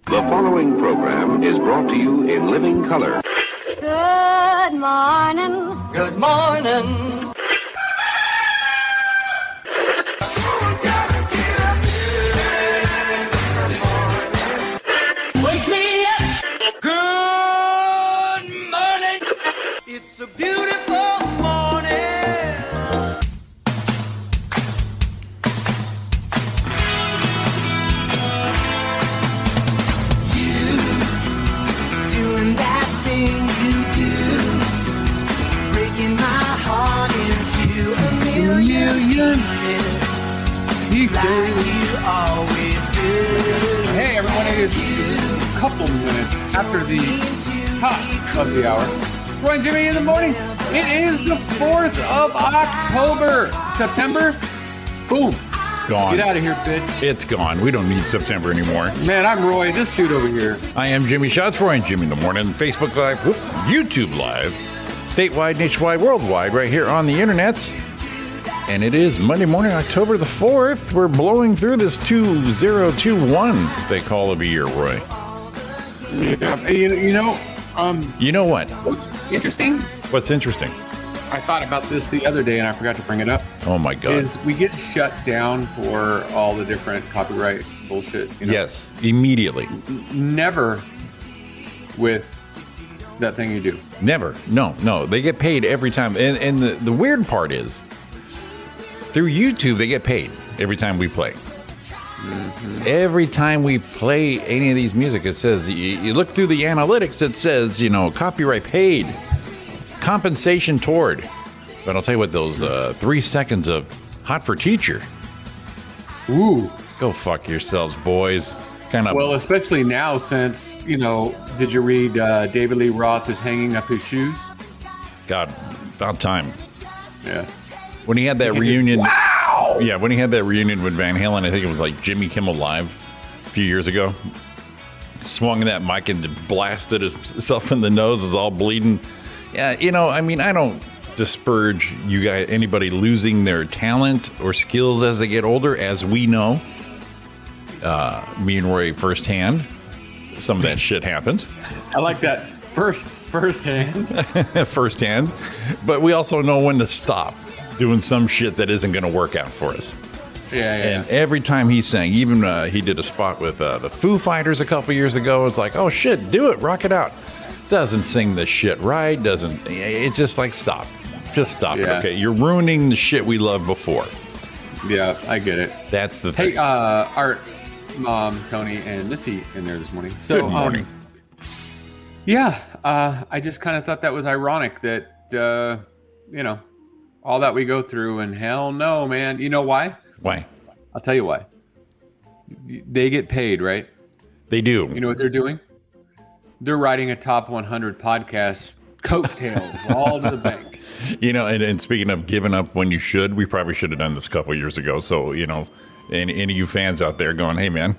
The following program is brought to you in living color. Good morning. Good morning. Wake me up. Good morning. It's a beautiful morning. Doing that thing you do, breaking my heart into a million pieces, like you always do. Hey everyone, it is a couple minutes after the top of the hour. Roy and Jimmy in the morning. It is the 4th of October. September, boom. Gone. Get out of here, bitch. It's gone. We don't need September anymore. Man, I'm Roy. This dude over here. I am Jimmy Shots, Roy and Jimmy in the morning. Facebook Live, YouTube Live, statewide, nationwide, worldwide, right here on the internets. And it is Monday morning, October the 4th. We're blowing through this 2021 they call of a year, Roy. Yeah, you know what? what's interesting? What's interesting? I thought about this the other day and I forgot to bring it up. Oh my God. Is we get shut down for all the different copyright bullshit. You know? Yes, immediately. Never with that thing you do. Never. No. They get paid every time. And the weird part is, through YouTube, they get paid every time we play. Mm-hmm. Every time we play any of these music, it says, you look through the analytics, it says, copyright paid, compensation toward. But I'll tell you what, those 3 seconds of Hot for Teacher. Ooh. Go fuck yourselves, boys. Well, especially now since, did you read David Lee Roth is hanging up his shoes? God, about time. Yeah. When he had that reunion. Wow! Yeah, when he had that reunion with Van Halen, I think it was like Jimmy Kimmel Live a few years ago. Swung that mic and blasted himself in the nose, is all bleeding. Yeah, I don't disparage you guys, anybody losing their talent or skills as they get older, as we know. Me and Roy firsthand, some of that shit happens. I like that firsthand. Firsthand. But we also know when to stop doing some shit that isn't going to work out for us. Yeah. And every time he sang, even he did a spot with the Foo Fighters a couple years ago. It's like, oh shit, do it, rock it out. Doesn't sing the shit right. It's just like, stop. Just stop it, okay? You're ruining the shit we loved before. Yeah, I get it. That's the thing. thing. Hey, Art, Mom, Tony, and Missy in there this morning. So, good morning. I just kind of thought that was ironic that, all that we go through, and hell no, man. You know why? Why? I'll tell you why. They get paid, right? They do. You know what they're doing? They're writing a top 100 podcast coattails all to the bank. And speaking of giving up when you should, we probably should have done this a couple of years ago. So, any of you fans out there going, hey, man,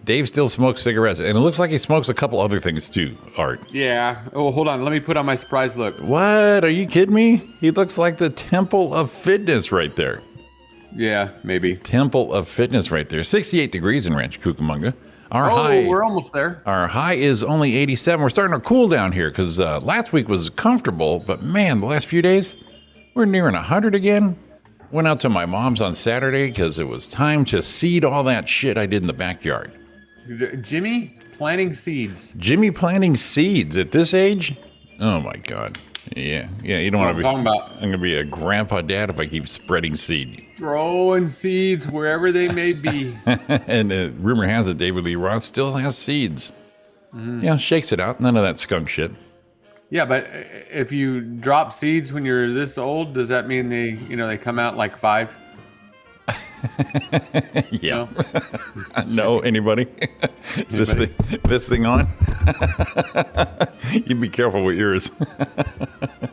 Dave still smokes cigarettes. And it looks like he smokes a couple other things too, Art. Yeah. Oh, hold on. Let me put on my surprise look. What? Are you kidding me? He looks like the Temple of Fitness right there. Yeah, maybe. Temple of Fitness right there. 68 degrees in Rancho Cucamonga. We're almost there. Our high is only 87. We're starting to cool down here because last week was comfortable, but man, the last few days, we're nearing 100 again. Went out to my mom's on Saturday because it was time to seed all that shit I did in the backyard. Jimmy planting seeds. Jimmy planting seeds at this age? Oh my God. Yeah. You don't want to be. I'm talking about. I'm gonna be a grandpa dad if I keep spreading seed. Throwing seeds wherever they may be. And rumor has it David Lee Roth still has seeds. Mm-hmm. Yeah, shakes it out. None of that skunk shit. Yeah, but if you drop seeds when you're this old, does that mean they come out like 5? Yeah. No, anybody? Is this thing on? You be careful with yours.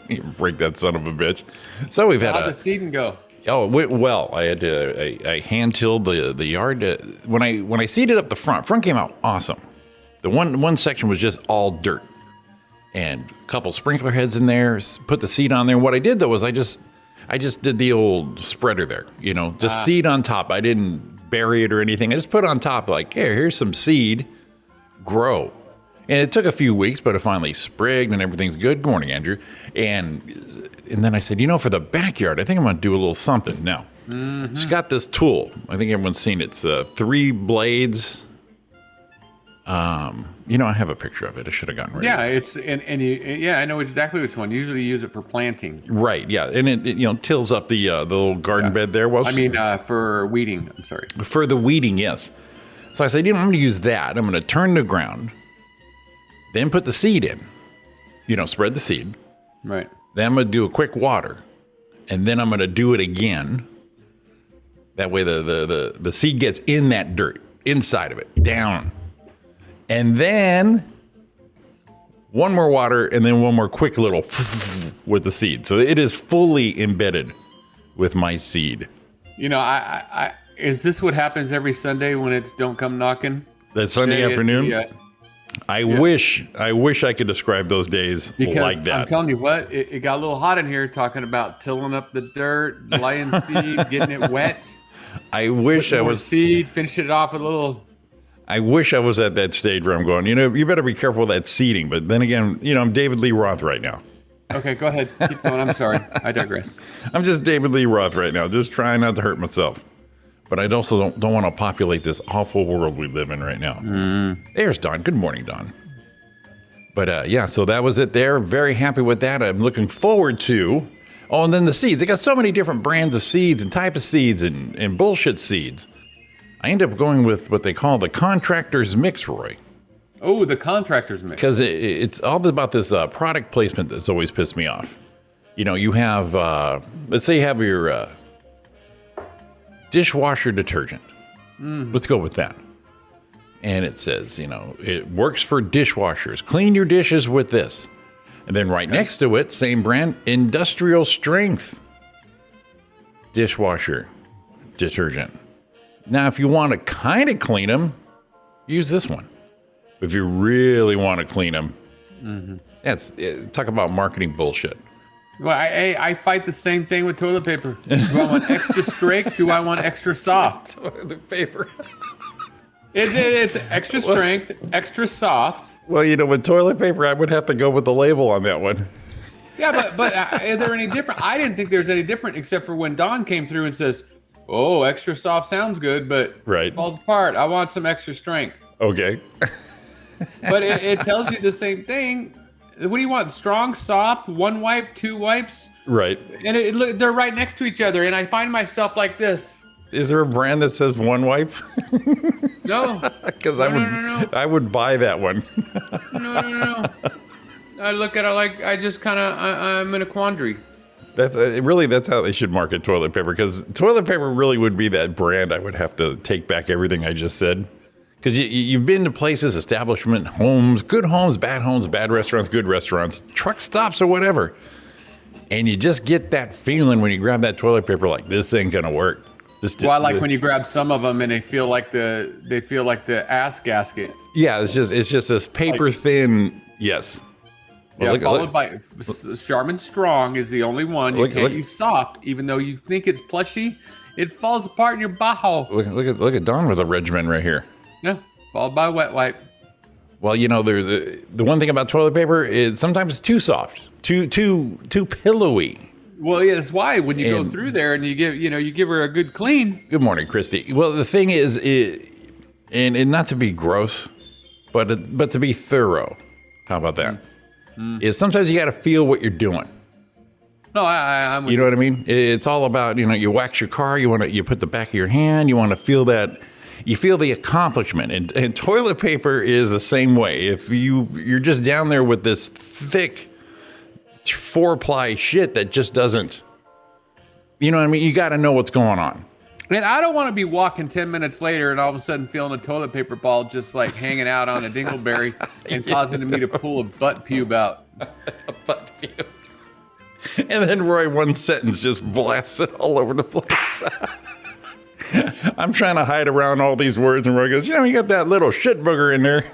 You break that son of a bitch. So we've had how'd the seeding go? Oh, well, I had to I hand tilled the yard. When I seeded up the front came out awesome. The one section was just all dirt and a couple sprinkler heads in there. Put the seed on there. What I did though was I just did the old spreader there. Seed on top. I didn't bury it or anything. I just put it on top like, here's some seed, grow. And it took a few weeks, but it finally sprigged and everything's good. Good morning, Andrew. And then I said, for the backyard, I think I'm going to do a little something. Now, she's got this tool. I think everyone's seen it. It's the 3 blades. I have a picture of it. I should have gotten rid of it. Yeah, I know exactly which one. Usually use it for planting. Right, yeah. And it tills up the little garden bed there. Well, for weeding. I'm sorry. For the weeding, yes. So I said, I'm going to use that. I'm going to turn the ground, then put the seed in. Spread the seed. Right. Then I'm going to do a quick water, and then I'm going to do it again. That way the seed gets in that dirt, inside of it, down. And then one more water, and then one more quick little with the seed. So it is fully embedded with my seed. Is this what happens every Sunday when it's Don't Come Knocking? That Sunday afternoon? I wish I could describe those days like that. I'm telling you what, it got a little hot in here talking about tilling up the dirt, laying seed, getting it wet. I wish I was seed, finishing it off with a little. I wish I was at that stage where I'm going, you better be careful with that seeding. But then again, I'm David Lee Roth right now. Okay, go ahead. Keep going. I'm sorry. I digress. I'm just David Lee Roth right now, just trying not to hurt myself. But I also don't want to populate this awful world we live in right now. There's Don. Good morning, Don. But so that was it there. Very happy with that. I'm looking forward to. Oh, and then the seeds. They got so many different brands of seeds and type of seeds and bullshit seeds. I end up going with what they call the contractor's mix, Roy. Oh, the contractor's mix. Because it's all about this product placement that's always pissed me off. You have, let's say you have your dishwasher detergent. Let's go with that. And it says, it works for dishwashers. Clean your dishes with this. And then right next to it, same brand, industrial strength dishwasher detergent. Now, if you want to kind of clean them, use this one. If you really want to clean them, talk about marketing bullshit. Well, I fight the same thing with toilet paper. Do I want extra strength? Do I want extra soft? Toilet paper. It's extra strength, extra soft. Well, with toilet paper, I would have to go with the label on that one. Yeah, but is there any different? I didn't think there's any different except for when Don came through and says, "Oh, extra soft sounds good, but it falls apart. I want some extra strength." Okay. But it tells you the same thing. What do you want? Strong, soft, 1 wipe, 2 wipes? Right. And they're right next to each other, and I find myself like this. Is there a brand that says 1 wipe? No. Because I would buy that one. No. I look at it like I'm in a quandary. That's how they should market toilet paper, because toilet paper really would be that brand. I would have to take back everything I just said. Because you've been to places, establishment, homes, good homes, bad restaurants, good restaurants, truck stops or whatever. And you just get that feeling when you grab that toilet paper like, this ain't going to work. I like when you grab some of them and they feel like the ass gasket. Yeah, it's just this paper thin. Yes. Well, followed by Charmin Strong is the only one. You can't use soft, even though you think it's plushy. It falls apart in your butthole. Look at Don with a regimen right here. Yeah, followed by wet wipe. Well, there's the one thing about toilet paper is sometimes it's too soft, too pillowy. Well, yeah, that's why when you go through there and you give her a good clean. Good morning, Christy. Well, the thing is, and not to be gross, but to be thorough. How about that? Is sometimes you got to feel what you're doing. No, I'm. You know what I mean? It's all about you wax your car. You put the back of your hand. You want to feel that. You feel the accomplishment, and toilet paper is the same way. If you're just down there with this thick 4-ply shit that just doesn't, you know what I mean? You got to know what's going on. And I don't want to be walking 10 minutes later and all of a sudden feeling a toilet paper ball just like hanging out on a dingleberry and causing me to pull a butt pube out. A butt pube. And then Roy, one sentence just blasts it all over the place. I'm trying to hide around all these words, and Roy goes, you got that little shit booger in there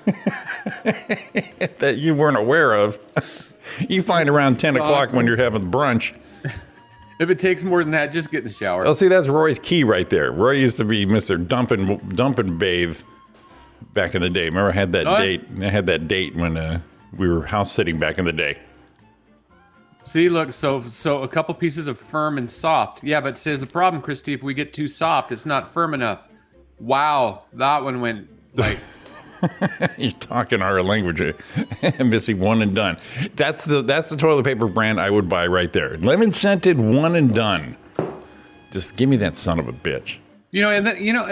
that you weren't aware of. You find around 10 o'clock when you're having brunch. If it takes more than that, just get in the shower. Oh, see, that's Roy's key right there. Roy used to be Mr. Dump and Bathe back in the day. Remember, I had that date. I had that date when we were house sitting back in the day. See, look, so a couple pieces of firm and soft. Yeah, but there's a problem, Christy. If we get too soft, it's not firm enough. Wow, that one went like... You're talking our language. Missy, one and done. That's the toilet paper brand I would buy right there. Lemon scented, one and done. Just give me that son of a bitch. You know, and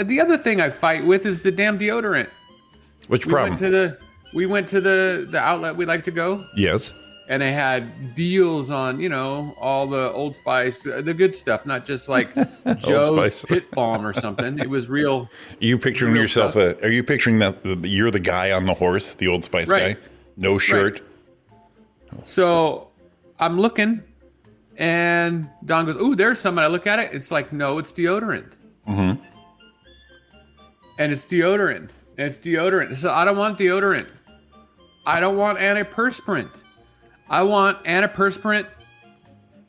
the other thing I fight with is the damn deodorant. Which problem? We went to the outlet we like to go. Yes. And they had deals on, all the Old Spice, the good stuff, not just like Joe's Pit Balm or something. It was real. Are you picturing yourself? Are you picturing that you're the guy on the horse, the Old Spice guy? No shirt. Right. So I'm looking, and Don goes, "Ooh, there's some." And I look at it. It's like, no, it's deodorant. Mm-hmm. And it's deodorant. And it's deodorant. So I don't want deodorant. I don't want antiperspirant. I want antiperspirant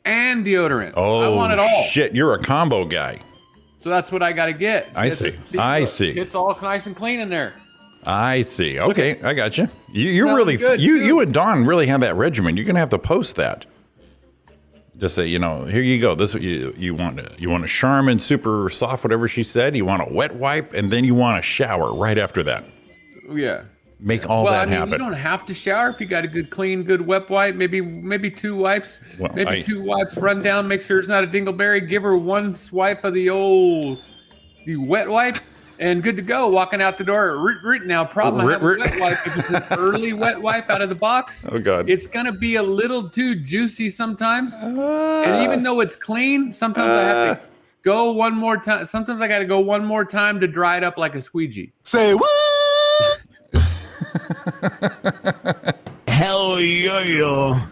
and deodorant. Oh, I want it all. Shit, you're a combo guy. So that's what I got to get. I see. I see. It's all nice and clean in there. I see. Okay, I got you. You're really good. You and Dawn really have that regimen. You're gonna have to post that. Just say, here you go. This you want a Charmin super soft, whatever she said. You want a wet wipe, and then you want a shower right after that. Yeah. Make all that happen. You don't have to shower if you got a good wet wipe. Maybe 2 wipes. Well, 2 wipes. Run down. Make sure it's not a dingleberry. Give her 1 swipe of the wet wipe, and good to go. Walking out the door. Now, problem I have with wet wipe. If it's an early wet wipe out of the box, oh god, it's gonna be a little too juicy sometimes. And even though it's clean, sometimes I have to go one more time. Sometimes I got to go one more time to dry it up like a squeegee. Say what? Hell yeah.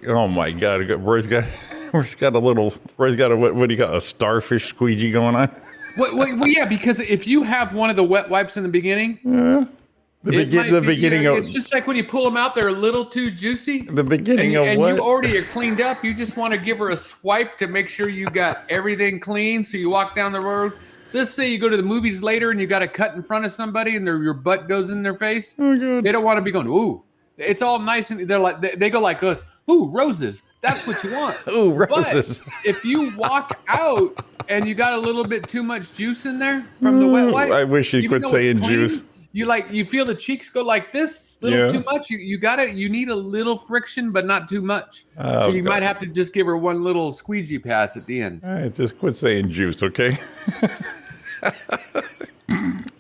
Oh my god, Roy's got a what do you got, a starfish squeegee going on? Well, yeah, because if you have one of the wet wipes in the beginning, the beginning it's just like when you pull them out, they're a little too juicy. The beginning and what? You already are cleaned up. You just want to give her a swipe to make sure you got everything clean. So you walk down the road. So let's say you go to the movies later and you got to cut in front of somebody and your butt goes in their face. Oh god. They don't want to be going, ooh. It's all nice and they're like they go like us. Ooh, roses. That's what you want. Ooh, roses. But if you walk out and you got a little bit too much juice in there from the wet wipe, I wish you quit saying juice. You feel the cheeks go like this, too much. You need a little friction, but not too much. Oh, so you might have to just give her one little squeegee pass at the end. All right, just quit saying juice, okay?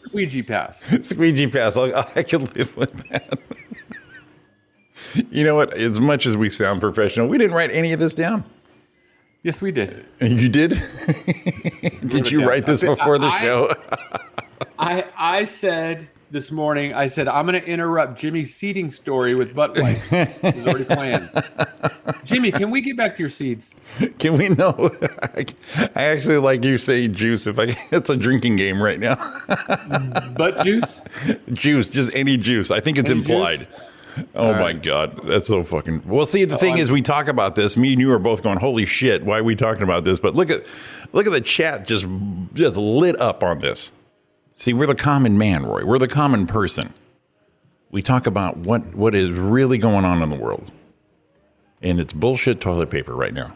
Squeegee pass. Squeegee pass. I can live with that. You know what? As much as we sound professional, we didn't write any of this down. Yes, we did. You did? Did you write this before the show? I said this morning, I'm going to interrupt Jimmy's seeding story with butt wipes. It was already planned. Jimmy, can we get back to your seeds? Can we know? I actually like you saying juice. It's a drinking game right now. Butt juice? Juice, just any juice. I think it's implied. Juice? Oh my God, that's so fucking. Well, see, the thing is, we talk about this. Me and you are both going, "Holy shit, why are we talking about this?" But look at the chat just lit up on this. See, we're the common man, Roy. We're the common person. We talk about what is really going on in the world, and it's bullshit toilet paper right now.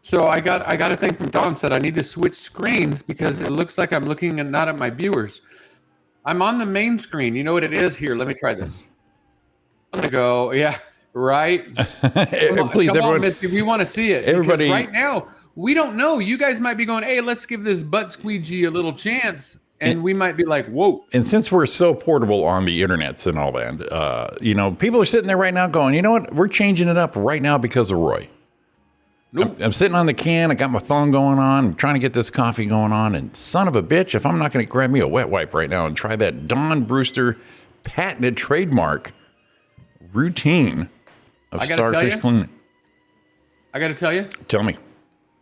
So I got a thing from Dawn said I need to switch screens because it looks like I'm looking not at my viewers. I'm on the main screen. You know what it is here? Let me try this. I'm gonna go. Yeah, right. Please, come everyone. On, Misty, we want to see it. Everybody, right now we don't know. You guys might be going, "Hey, let's give this butt squeegee a little chance," and we might be like, "Whoa!" And since we're so portable on the internets and all that, people are sitting there right now going, "You know what? We're changing it up right now because of Roy." Nope. I'm sitting on the can. I got my phone going on. I'm trying to get this coffee going on, and son of a bitch, if I'm not going to grab me a wet wipe right now and try that Don Brewster patented trademark routine of starfish cleaning. I got to tell you. Tell me.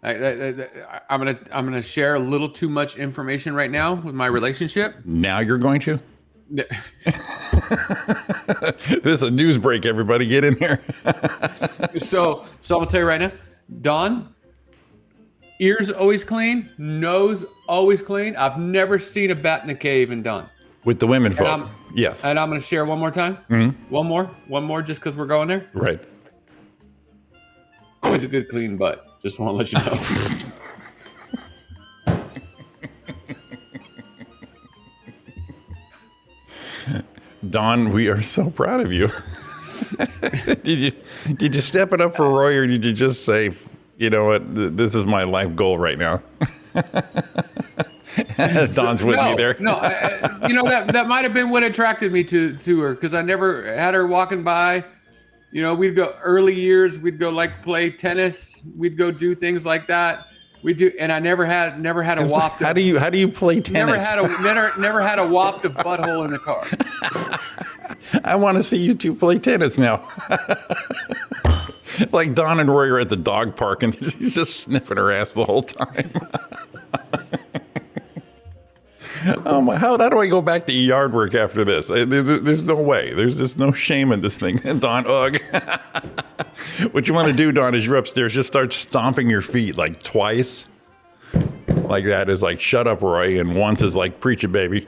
I'm gonna share a little too much information right now with my relationship. Now you're going to? This is a news break. Everybody, get in here. So I'm gonna tell you right now, Dawn, Ears always clean, nose always clean. I've never seen a bat in the cave and done. With the women folk. I'm- Yes. And I'm going to share one more time. One more, just because we're going there. Right. Always a good clean butt. Just want to let you know. Don, we are so proud of you. Did you step it up for Roy, or did you just say, you know what, this is my life goal right now? Don's with me there. No, you know, that might have been what attracted me to her, because I never had her walking by. You know, we'd go early years, we'd go like play tennis, we'd go do things like that. We do, and I never had a waft. How do you play tennis? Never had a waft of butthole in the car. I want to see you two play tennis now. Like Don and Roy are at the dog park, and he's just sniffing her ass the whole time. Oh my! How do I go back to yard work after this? There's no way. There's just no shame in this thing. Don, ugh. What you want to do, Don, is you're upstairs. Just start stomping your feet like twice. Like that is like, shut up, Roy, and once is like, preach it, baby.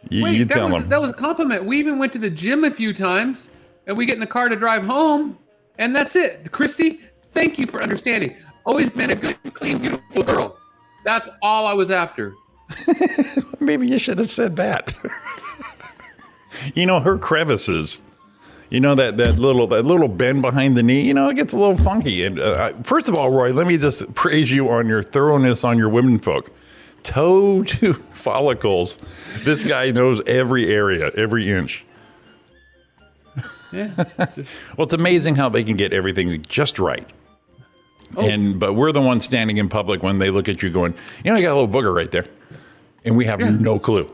You tell him. That was a compliment. We even went to the gym a few times, and we get in the car to drive home, and that's it. Christy, thank you for understanding. Always been a good, clean, beautiful girl. That's all I was after. Maybe you should have said that. You know, her crevices. You know, that little bend behind the knee, you know, it gets a little funky. And first of all, Roy, let me just praise you on your thoroughness on your women folk. Toe to follicles. This guy knows every area, every inch. Yeah. Well, it's amazing how they can get everything just right. Oh. But we're the ones standing in public when they look at you going, you know, you got a little booger right there. And we have no clue.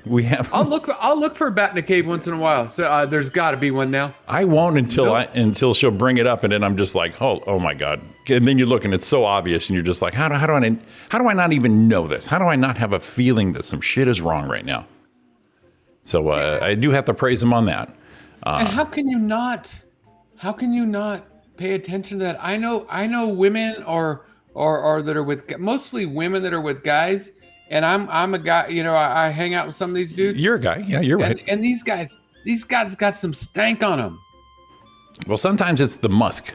We have. I'll look for a bat in a cave once in a while. So there's got to be one now. I won't until she'll bring it up, and then I'm just like, oh my god! And then you look, and it's so obvious, and you're just like, how do I not even know this? How do I not have a feeling that some shit is wrong right now? So I do have to praise him on that. And how can you not pay attention to that? I know women or that are with, mostly women that are with guys. And I'm a guy, you know, I hang out with some of these dudes. You're a guy. Yeah, you're right. And these guys got some stank on them. Well, sometimes it's the musk.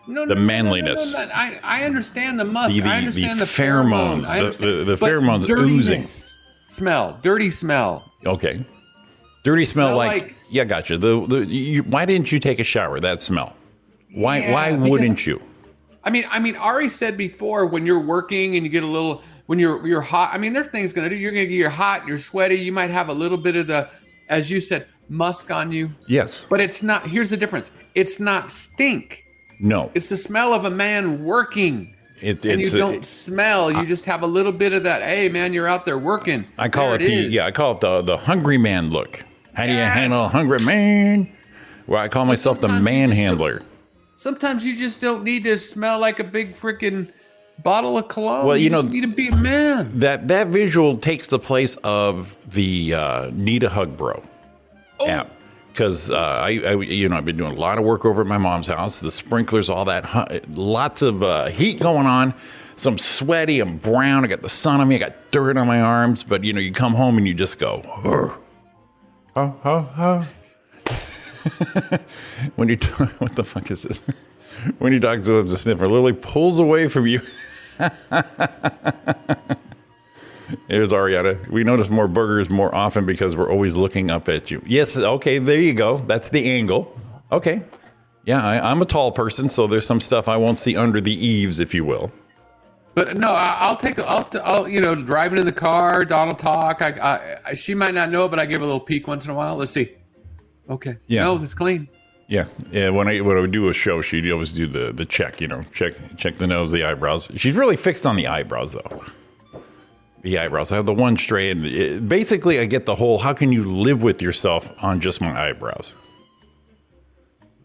No, manliness. No. I understand the musk. I understand the pheromones. The pheromones oozing. Dirty smell. Okay. Dirty smell like yeah, gotcha. Why didn't you take a shower? That smell. Why wouldn't you? I mean, Ari said before, when you're working and you get a little, when you're hot, I mean, there's things going to do. You're going to get hot, you're sweaty. You might have a little bit of the, as you said, musk on you. Yes. But it's not, here's the difference. It's not stink. No. It's the smell of a man working. You don't smell. You just have a little bit of that, hey, man, you're out there working. I call it the hungry man look. How do you handle a hungry man? Well, I call myself the man handler. Sometimes you just don't need to smell like a big freaking bottle of cologne. Well, you know, just need to be a man. That visual takes the place of the Need a Hug Bro app. Because I've been doing a lot of work over at my mom's house. The sprinklers, all that, lots of heat going on. So I'm sweaty, I'm brown, I got the sun on me, I got dirt on my arms. But, you come home and you just go, when you what the fuck is this? When your dog goes to sniffer, literally pulls away from you. Here's Ariana. We notice more burgers more often because we're always looking up at you. Yes, okay, there you go. That's the angle. Okay. Yeah, I'm a tall person, so there's some stuff I won't see under the eaves, if you will. But no, I'll driving in the car, Donald talk. She might not know, but I give her a little peek once in a while. Let's see. Okay. Yeah. No, it's clean. Yeah. When I would do a show, she'd always do the check. Check the nose, the eyebrows. She's really fixed on the eyebrows, though. The eyebrows. I have the one straight. And basically, I get the whole. How can you live with yourself on just my eyebrows?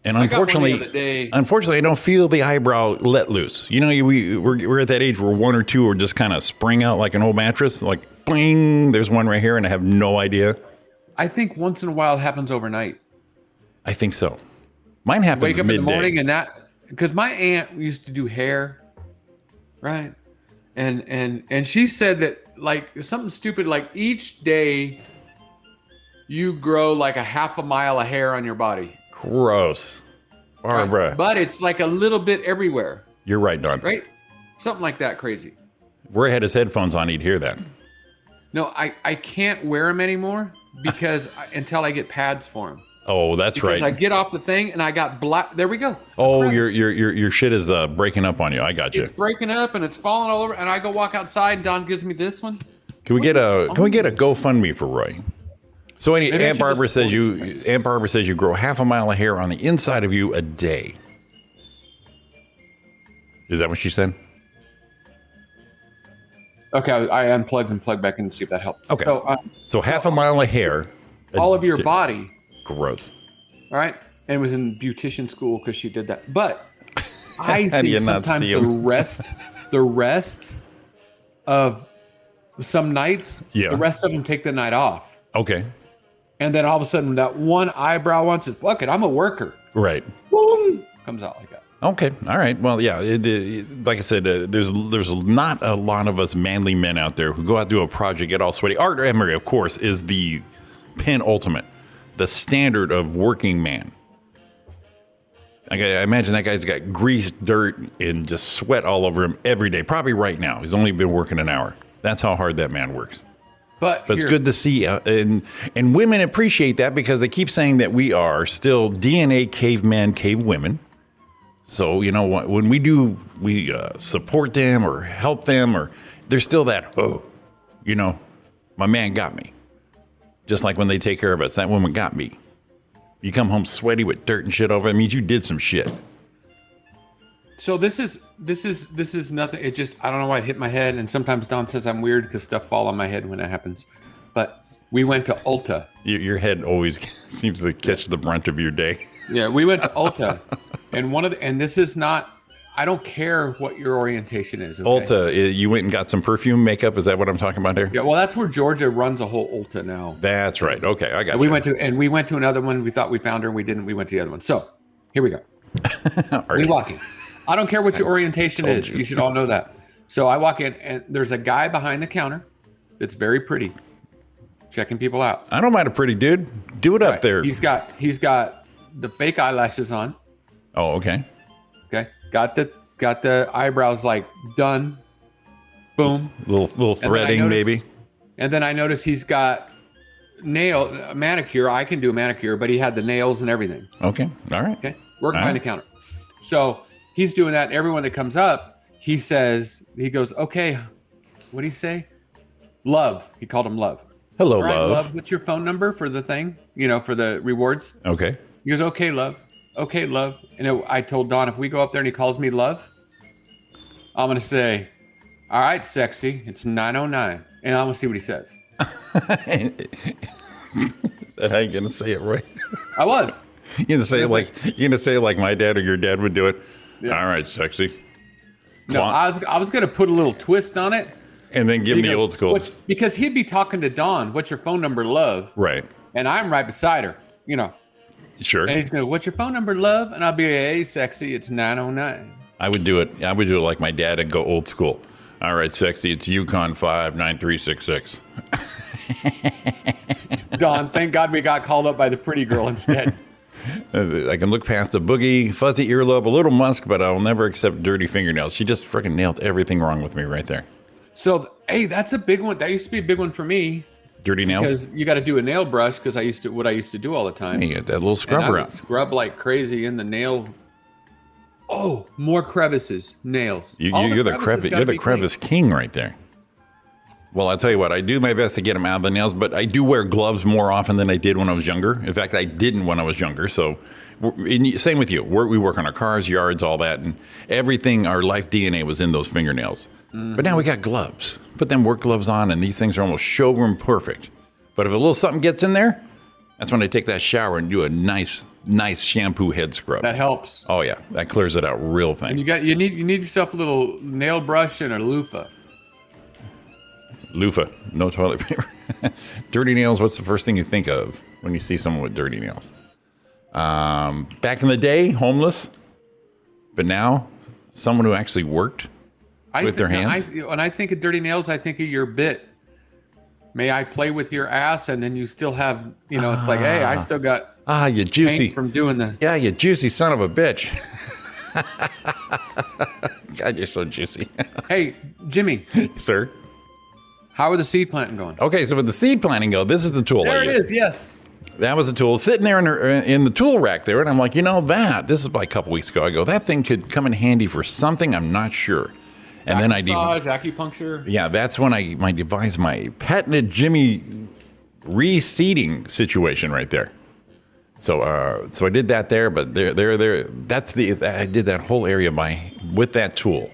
And unfortunately, I don't feel the eyebrow let loose. We're at that age where one or two are just kind of spring out like an old mattress. Like, bling, there's one right here, and I have no idea. I think once in a while it happens overnight. I think so. Mine happens midday. Wake up in the morning and that, because my aunt used to do hair, right? And she said that like something stupid like each day you grow like a half a mile of hair on your body. Gross. Barbara. But it's like a little bit everywhere, You're right, Don. right? Something like that crazy. Roy had his headphones on. He'd hear that. No, I can't wear them anymore because until I get pads for them. Oh, that's Because right. I get off the thing and I got black. There we go. Oh, Cracks. your shit is breaking up on you. I got you. It's breaking up and it's falling all over. And I go walk outside and Don gives me this one. Can we get a is GoFundMe for Roy? So Maybe I Aunt should Barbara just says post Aunt Barbara says you grow half a mile of hair on the inside of you a day. Is that what she said? Okay, I unplugged and plugged back in to see if that helped. Okay. So So half a mile of hair. all of your body, Gross. all right? And it was in beautician school because she did that. But I How do you think not sometimes see the 'em? rest of some nights, Yeah. the rest of them take the night off. Okay. And then all of a sudden that one eyebrow once is, fuck it, I'm a worker. Right. Boom, comes out like that. Okay. All right. Well, yeah. Like I said, there's not a lot of us manly men out there who go out do a project, get all sweaty. Art Emery, of course, is the penultimate, the standard of working man. Like, I imagine that guy's got grease, dirt, and just sweat all over him every day. Probably right now. He's only been working an hour. That's how hard that man works. But But it's here- good to see, and women appreciate that because they keep saying that we are still DNA cavemen, cave women. So you know when we support them or help them, or there's still that my man got me. Just like when they take care of us, that woman got me. You come home sweaty with dirt and shit over it, means you did some shit. So this is nothing. It just, I don't know why it hit my head. And sometimes Don says I'm weird because stuff fall on my head when it happens. But we went to Ulta. Your head always seems to catch the brunt of your day. Yeah, we went to Ulta, and this is not. I don't care what your orientation is. Okay? Ulta, you went and got some perfume, makeup. Is that what I'm talking about here? Yeah, well, that's where Georgia runs a whole Ulta now. That's right. Okay, I got We you. went to another one. We thought we found her, and we didn't. We went to the other one. So here we go. Art. We walk in. I don't care what your orientation told is. you. You should all know that. So I walk in, and there's a guy behind the counter that's very pretty, checking people out. I don't mind a pretty dude. Do it up Right. there. He's got the fake eyelashes on. Oh, okay. Okay, got the eyebrows like done. Boom. Little then I threading, noticed- maybe. And then I noticed he's got manicure. I can do a manicure, but he had the nails and everything. Okay. All right. Okay, work All behind right. the counter. So he's doing that. And everyone that comes up, he goes, okay, what did he say? Love. He called him Love. Hello, All right, love. what's your phone number for the thing? For the rewards? Okay. He goes, okay, Love. Okay, Love. And I told Don, if we go up there and he calls me Love, I'm going to say, all right, sexy. It's 9:09. And I'm going to see what he says. Is that how you're gonna say it, right? I was. You're gonna say it Yes, like like my dad or your dad would do it. Yeah. All right, sexy. No, I was going to put a little twist on it. And then give me Because- old school. because he'd be talking to Dawn, what's your phone number, Love? Right. And I'm right beside her, Sure. And he's going, what's your phone number, Love? And I'll be, hey, sexy, it's 9:09. I would do it. I would do it like my dad and go old school. All right, sexy. It's Yukon 59366. Dawn, thank God we got called up by the pretty girl instead. I can look past a boogie, fuzzy earlobe, a little musk, but I'll never accept dirty fingernails. She just freaking nailed everything wrong with me right there. So, hey, that's a big one. That used to be a big one for me Dirty nails. because you got to do a nail brush because I used to do all the time. You get that little And I scrubber would out. scrub like crazy in the nail. Oh, more crevices, nails. You're the crevices crevice. gotta You're the be crevice king right there. Well, I'll tell you what. I do my best to get them out of the nails, but I do wear gloves more often than I did when I was younger. In fact, I didn't when I was younger. So, same with you. We work on our cars, yards, all that, and everything. Our life DNA was in those fingernails. But now we got gloves. Put them work gloves on, and these things are almost showroom perfect. But if a little something gets in there, that's when I take that shower and do a nice shampoo head scrub. That helps. Oh yeah, that clears it out real thing. And you need yourself a little nail brush and a loofah. Loofah, no toilet paper. Dirty nails, what's the first thing you think of when you see someone with dirty nails? Back in the day, homeless. But now, someone who actually worked. with their hands. When I think of dirty nails, I think of your bit. May I play with your ass? And then you still have, it's like, hey, I still got you juicy paint from doing the. Yeah, you juicy son of a bitch. God, you're so juicy. Hey, Jimmy. Sir. How are the seed planting going? Okay, so with the seed planting go, this is the tool. There it is. Yes. That was a tool sitting there in the tool rack there, and I'm like, this is about a couple weeks ago. I go, that thing could come in handy for something. I'm not sure. And then massage, acupuncture. Yeah, that's when I devised my patented Jimmy reseeding situation right there. So I did that there, but there. That's I did that whole area with that tool.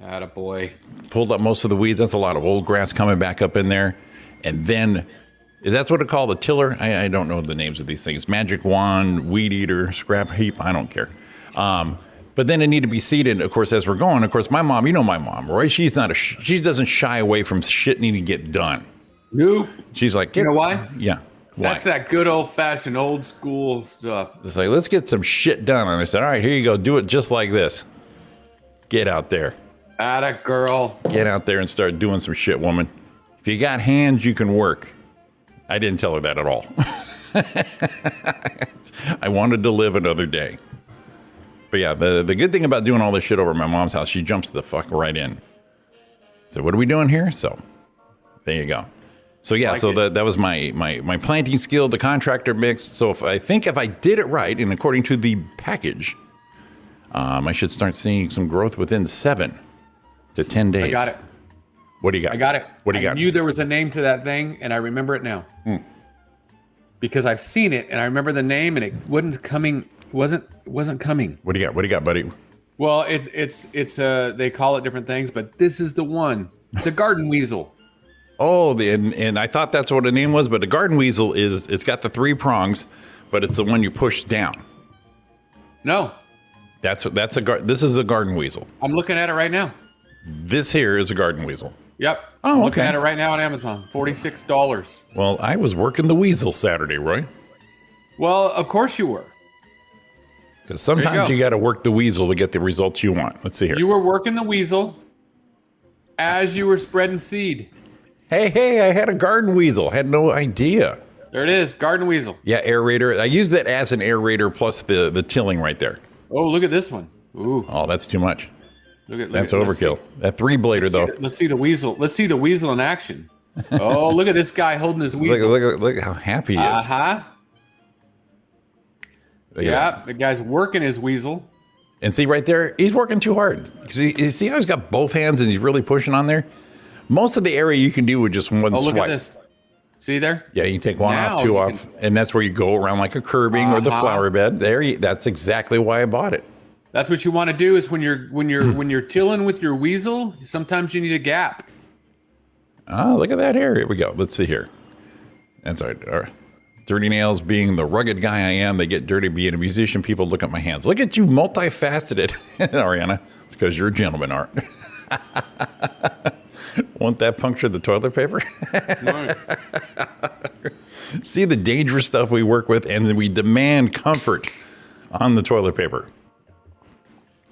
Attaboy. Pulled up most of the weeds. That's a lot of old grass coming back up in there, and then. Is that what it called? The tiller? I don't know the names of these things. Magic wand, weed eater, scrap heap. I don't care. But then it needed to be seeded, of course, as we're going. Of course, my mom, my mom, Roy, she doesn't shy away from shit needing to get done. Nope. She's like, you know why? Yeah. Why? That's that good old-fashioned, old-school stuff. It's like, let's get some shit done. And I said, all right, here you go. Do it just like this. Get out there. Atta girl. Get out there and start doing some shit, woman. If you got hands, you can work. I didn't tell her that at all. I wanted to live another day. But yeah, the good thing about doing all this shit over at my mom's house, she jumps the fuck right in. So what are we doing here? So there you go. So yeah, that was my planting skill, the contractor mix. So if I did it right, and according to the package, I should start seeing some growth within 7 to 10 days. I got it. What do you got? I got it. What do you got? I knew there was a name to that thing, and I remember it now. Because I've seen it, and I remember the name, and it wasn't coming. Wasn't coming. What do you got? What do you got, buddy? Well, it's they call it different things, but this is the one. It's a garden weasel. Oh, and I thought that's what the name was, but the garden weasel it's got the 3 prongs, but it's the one you push down. No. This is a garden weasel. I'm looking at it right now. This here is a garden weasel. Yep. Oh, I'm okay. looking at it right now on Amazon. $46. Well, I was working the weasel Saturday, Roy. Well, of course you were. Because sometimes you got to work the weasel to get the results you want. Let's see here. You were working the weasel as you were spreading seed. Hey, I had a garden weasel. Had no idea. There it is, garden weasel. Yeah, aerator. I use that as an aerator plus the tilling right there. Oh, look at this one. Ooh. Oh, that's too much. That's overkill. That 3-blader, though. Let's see the weasel. Let's see the weasel in action. Oh, look at this guy holding his weasel. Look how happy he is. Uh-huh. Yeah, the guy's working his weasel. And see right there, he's working too hard. You see how he's got both hands and he's really pushing on there? Most of the area you can do with just one swipe. Oh, look at this. See there? Yeah, you can take one off, 2 off, and that's where you go around like a curbing or the flower bed. That's exactly why I bought it. That's what you want to do is when you're tilling with your weasel, sometimes you need a gap. Oh, look at that here. Here we go. Let's see here. That's all right. Dirty nails, being the rugged guy I am, they get dirty being a musician. People look at my hands. Look at you, multifaceted. Ariana, it's because you're a gentleman, Art. Want that puncture the toilet paper? See the dangerous stuff we work with, and then we demand comfort on the toilet paper.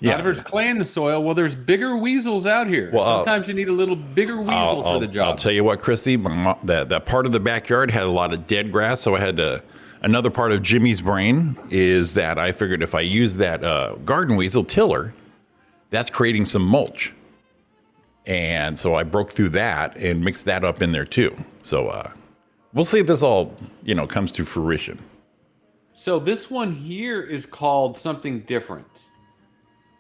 Yeah, there's clay in the soil. Well, there's bigger weasels out here. Well, sometimes you need a little bigger weasel for the job. I'll tell you what, Christy, that part of the backyard had a lot of dead grass, so I had to. Another part of Jimmy's brain is that I figured if I use that garden weasel tiller, that's creating some mulch. And so I broke through that and mixed that up in there too. So we'll see if this all, comes to fruition. So this one here is called something different.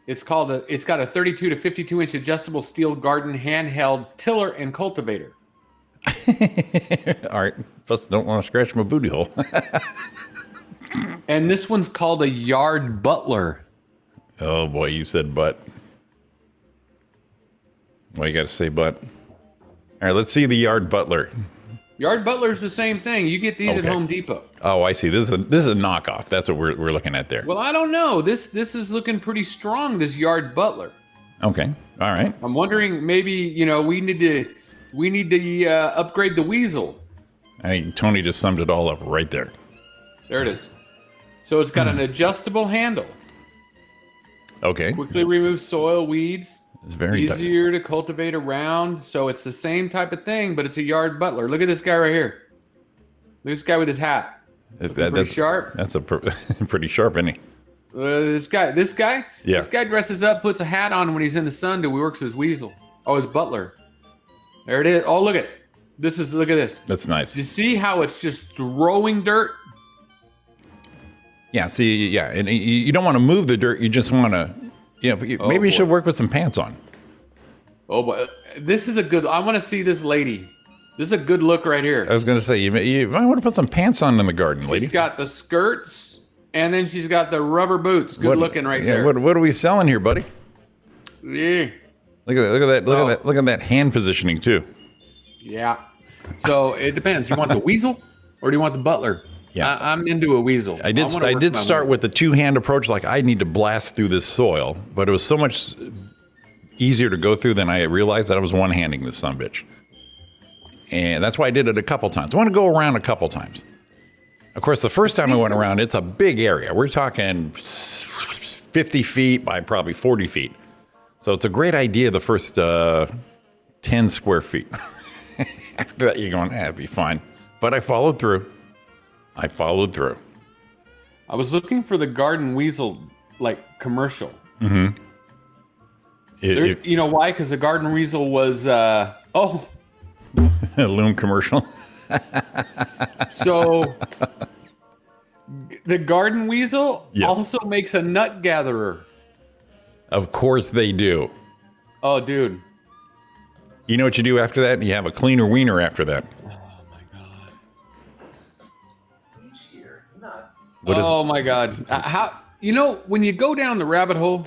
It's got a 32 to 52 inch adjustable steel garden handheld tiller and cultivator. All right. Plus, don't want to scratch my booty hole. And this one's called a yard butler. Oh boy, you said butt. Well, you got to say butt. All right, let's see the yard butler. Yard butler's the same thing. You get these at Home Depot. Oh, I see. This is a knockoff. That's what we're looking at there. Well, I don't know. This is looking pretty strong. This yard butler. Okay. All right. I'm wondering maybe we need to upgrade the weasel. I think Tony just summed it all up right there. There it is. So it's got an adjustable handle. Okay. Quickly remove soil, weeds. It's very easier to cultivate around. So it's the same type of thing, but it's a yard butler. Look at this guy right here. Look at this guy with his hat. Pretty sharp. That's pretty sharp, isn't he? This guy. Yeah. This guy dresses up, puts a hat on when he's in the sun to works as weasel. Oh, his butler. There it is. Oh, look at look at this. That's nice. Do you see how it's just throwing dirt? Yeah. See, yeah, and you don't want to move the dirt. You just want to, maybe you should work with some pants on. Oh, but this is a good. I want to see this lady. This is a good look right here. I was going to say you might want to put some pants on in the garden, lady. She's got the skirts, and then she's got the rubber boots. Good looking right there. What are we selling here, buddy? Yeah. Look at that! Look at that hand positioning too. Yeah. So it depends. You want the weasel or do you want the butler? Yeah. I'm into a weasel. I did start with the two-hand approach, like I need to blast through this soil, but it was so much easier to go through than I realized that I was one-handing this son-of-a-bitch. And that's why I did it a couple times. I want to go around a couple times. Of course, the first time I went around, it's a big area. We're talking 50 feet by probably 40 feet. So it's a great idea the first 10 square feet. After that, you're going, it'd be fine. But I followed through. I was looking for the garden weasel commercial. Mm-hmm. You know why? Because the garden weasel was a loom commercial. So the garden weasel Yes. also makes a nut gatherer. Of course they do. Oh, dude. You know what you do after that? You have a cleaner wiener after that. Oh my God. How when you go down the rabbit hole,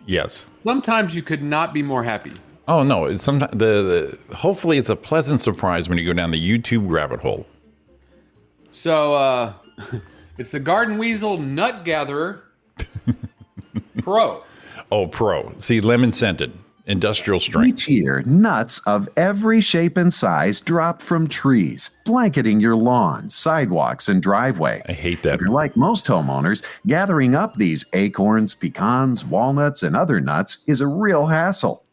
Yes. sometimes you could not be more happy. Oh no! It's sometimes hopefully it's a pleasant surprise when you go down the YouTube rabbit hole. So it's the Garden Weasel Nut Gatherer Pro. Oh, Pro. See, lemon scented, industrial strength. Each year, nuts of every shape and size drop from trees, blanketing your lawn, sidewalks, and driveway. I hate that. If you're like most homeowners, gathering up these acorns, pecans, walnuts, and other nuts is a real hassle.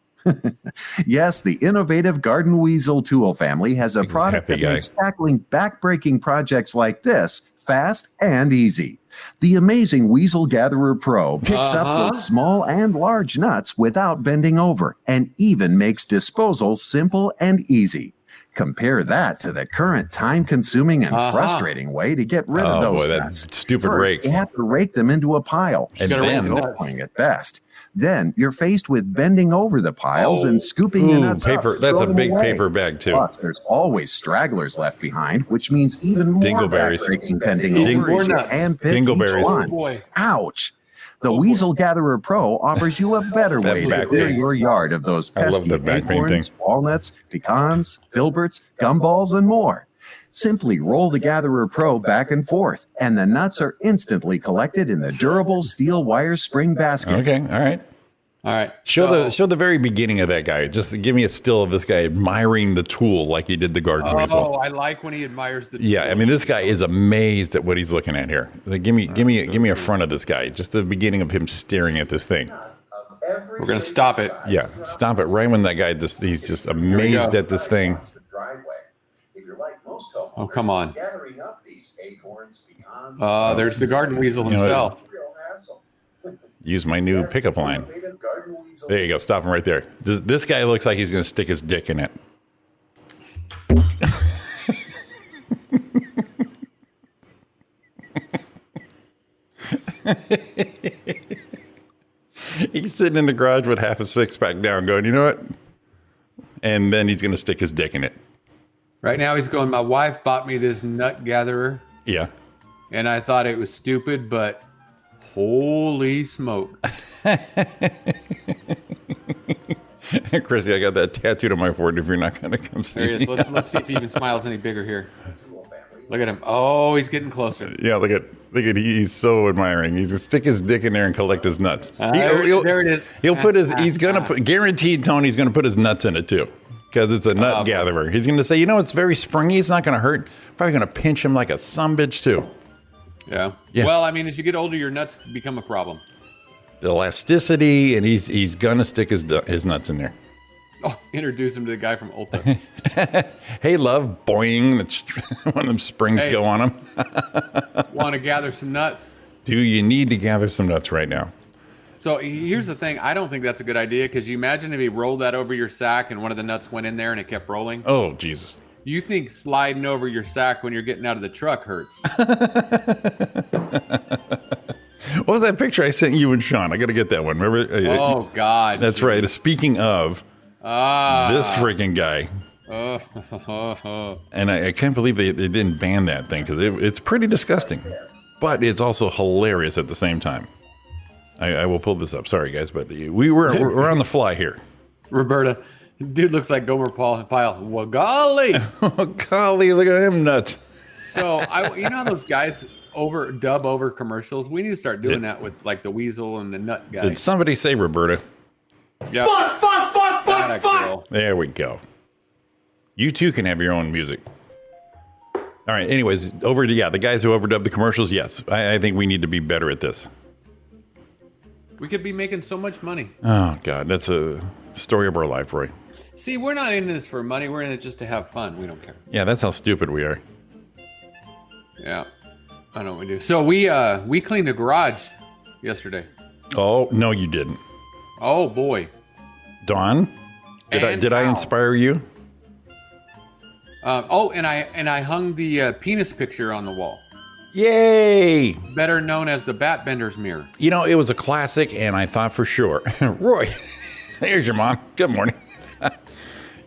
Yes, the innovative Garden Weasel tool family has a product that makes tackling back-breaking projects like this fast and easy. The amazing Weasel Gatherer Pro picks up both small and large nuts without bending over and even makes disposal simple and easy. Compare that to the current time-consuming and frustrating way to get rid of those nuts. That stupid First, rake. you have to rake them into a pile. And then going at best. Then you're faced with bending over the piles and scooping the nuts paper. up. That's a big away. paper bag too. Plus, there's always stragglers left behind, which means even more Dingleberries. back-breaking bending over as you handpick each Dingleberries. one. Oh, boy. Ouch! The Weasel Gatherer Pro offers you a better way to back clear pain. your yard of those I love pesky that back pain acorns, thing. walnuts, pecans, filberts, gumballs, and more. Simply roll the Gatherer Pro back and forth, and the nuts are instantly collected in the durable steel wire spring basket. Okay, all right. All right. Show the very beginning of that guy. Just give me a still of this guy admiring the tool like he did the Garden Weasel. Oh, I like when he admires the tool. Yeah, I mean this guy is amazed at what he's looking at here. Like, give me a front of this guy. Just the beginning of him staring at this thing. We're gonna stop it. Yeah, stop it right when that guy he's just amazed at this thing. Oh, come on. Gathering up these acorns, pecans, There's the Garden Weasel himself. real hassle. Use my new pickup line. There you go. Stop him right there. This guy looks like he's going to stick his dick in it. He's sitting in the garage with half a six-pack down going, you know what? And then he's going to stick his dick in it. Right now he's going, my wife bought me this nut gatherer, Yeah. and I thought it was stupid, but holy smoke. Chrissy, I got that tattooed on my forehead if you're not going to come see There he me. is. Let's see if he even smiles any bigger here. Look at him. Oh, he's getting closer. Yeah, look at he's so admiring. He's gonna stick his dick in there and collect his nuts. There it is. He'll put he's gonna put guaranteed Tony's gonna put his nuts in it too. Because it's a nut gatherer. He's gonna say, it's very springy, it's not gonna hurt. Probably gonna pinch him like a sumbitch too. Yeah. Yeah. Well, I mean, as you get older, your nuts become a problem. elasticity, and he's gonna stick his nuts in there. Oh, introduce him to the guy from Ulta. Hey, love, boing! That's one of them springs go on him. Want to gather some nuts? Do you need to gather some nuts right now? So here's the thing. I don't think that's a good idea because you imagine if he rolled that over your sack and one of the nuts went in there and it kept rolling. Oh, Jesus. You think sliding over your sack when you're getting out of the truck hurts. What was that picture I sent you and Sean? I got to get that one. Remember? Oh, God. That's dude. right. Speaking of this freaking guy. And I can't believe they didn't ban that thing because it's pretty disgusting. But it's also hilarious at the same time. I will pull this up. Sorry, guys, but we're on the fly here. Roberta, dude looks like Gomer Pyle. Well, golly. Oh, golly, look at him nuts. So, you know how those guys dub over commercials? We need to start doing that with like the weasel and the nut guy. Did somebody say Roberta? Yep. Fuck. There we go. You too can have your own music. All right. Anyways, the guys who overdubbed the commercials. Yes, I think we need to be better at this. We could be making so much money. Oh God, that's a story of our life, Roy. See, we're not in this for money. We're in it just to have fun. We don't care. Yeah, that's how stupid we are. Yeah, I know what we do. So we cleaned the garage yesterday. Oh no, you didn't. Oh boy, Dawn, did I inspire you? And I hung the penis picture on the wall. Yay! Better known as the Batbender's mirror. You know, it was a classic, and I thought for sure, Roy, there's your mom. Good morning.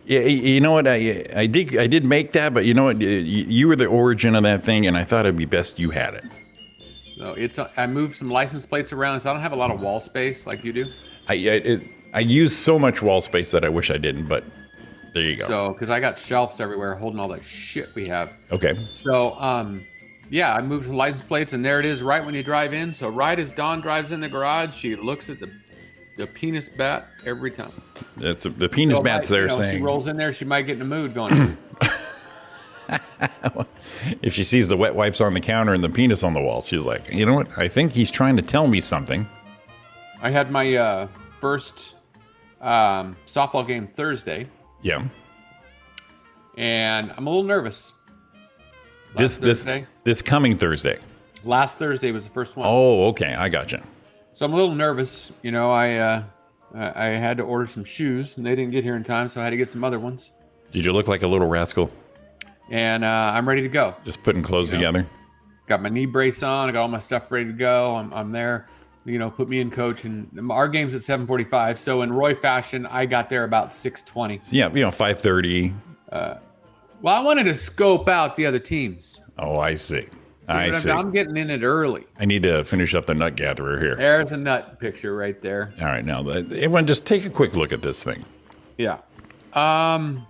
Yeah, you know what? I did make that, but you know what? You were the origin of that thing, and I thought it'd be best you had it. No, I moved some license plates around, so I don't have a lot of wall space like you do. I use so much wall space that I wish I didn't, but there you go. So, because I got shelves everywhere holding all that shit we have. Okay. So, yeah, I moved some license plates, and there it is right when you drive in. So right as Dawn drives in the garage, she looks at the penis bat every time. That's the penis bat's there saying. She rolls in there, she might get in the mood going. If she sees the wet wipes on the counter and the penis on the wall, she's like, you know what? I think he's trying to tell me something. I had my first softball game Thursday. Yeah. And I'm a little nervous. This coming Thursday. Last Thursday was the first one. Oh, okay. I gotcha. So I'm a little nervous. You know, I had to order some shoes, and they didn't get here in time, so I had to get some other ones. Did you look like a little rascal? And I'm ready to go. Just putting clothes together? Got my knee brace on. I got all my stuff ready to go. I'm there. You know, put me in, coach. And our game's at 7:45. So in Roy fashion, I got there about 6:20. Yeah, 5:30. Well, I wanted to scope out the other teams. Oh, I see. I see. I'm getting in it early. I need to finish up the nut gatherer here. There's a nut picture right there. All right, now everyone, just take a quick look at this thing. Yeah. Well,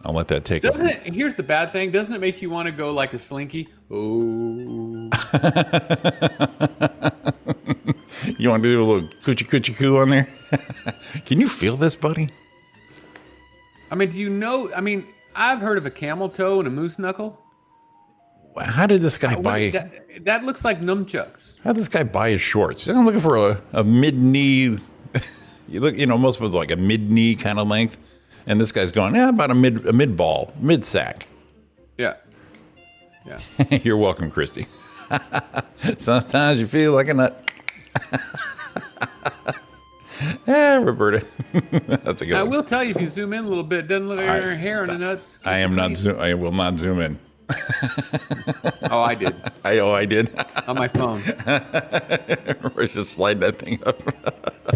I'll let that take. Here's the bad thing. Doesn't it make you want to go like a slinky? Oh. You want to do a little coochie coo on there? Can you feel this, buddy? I mean, do you know? I mean, I've heard of a camel toe and a moose knuckle. How did this guy buy? That looks like nunchucks. How did this guy buy his shorts? I'm looking for a mid-knee. Most of it's like a mid-knee kind of length, and this guy's going, about a mid-ball, mid-sack. Yeah. Yeah. You're welcome, Christy. Sometimes you feel like a nut. Roberta. That's a good one. I will tell you, if you zoom in a little bit, it doesn't look like your hair on the nuts. I will not zoom in. Oh, I did. I did. On my phone. Or just slide that thing up.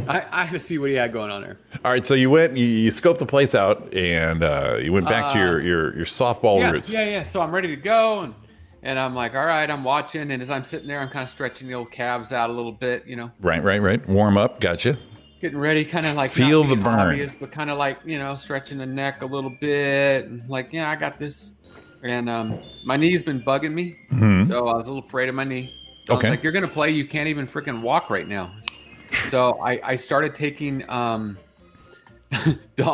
I had to see what he had going on there. All right, so you went, you scoped the place out, and you went back to your softball roots. Yeah. So I'm ready to go, and I'm like, all right, I'm watching, and as I'm sitting there, I'm kind of stretching the old calves out a little bit, you know. Right. Warm up, gotcha. Getting ready, kind of like feel not the being burn, obvious, but kind of like, stretching the neck a little bit, and like, I got this. And my knee's been bugging me, so I was a little afraid of my knee. So I was like, you're gonna play, you can't even freaking walk right now. So I started taking Dawn. Did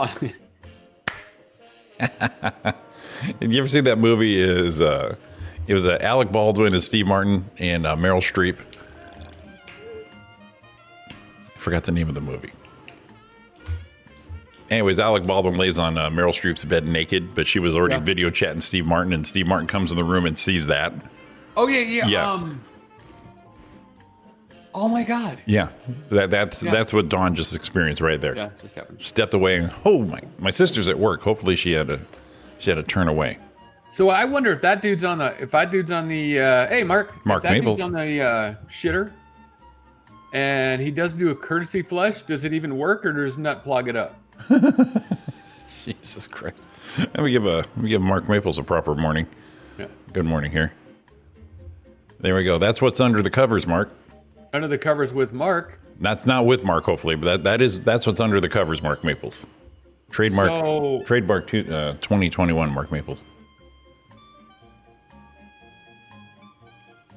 you ever see that movie? It was Alec Baldwin and Steve Martin and Meryl Streep. forgot the name of the movie. Anyways, Alec Baldwin lays on Meryl Streep's bed naked, but she was already video chatting Steve Martin, and Steve Martin comes in the room and sees that. Oh yeah. Oh my God. Yeah, that's what Dawn just experienced right there. Yeah, just happened. Stepped away and my sister's at work. Hopefully she had to turn away. So I wonder if that dude's on the hey Mark Mark if that Maples dude's on the shitter, and he does do a courtesy flush. Does it even work, or does nut plug it up? Jesus Christ. Let me give Mark Maples a proper morning. Yeah. Good morning here. There we go. That's what's under the covers, Mark. Under the covers with Mark. That's not with Mark, hopefully, but that's what's under the covers, Mark Maples. Trademark 2021 Mark Maples.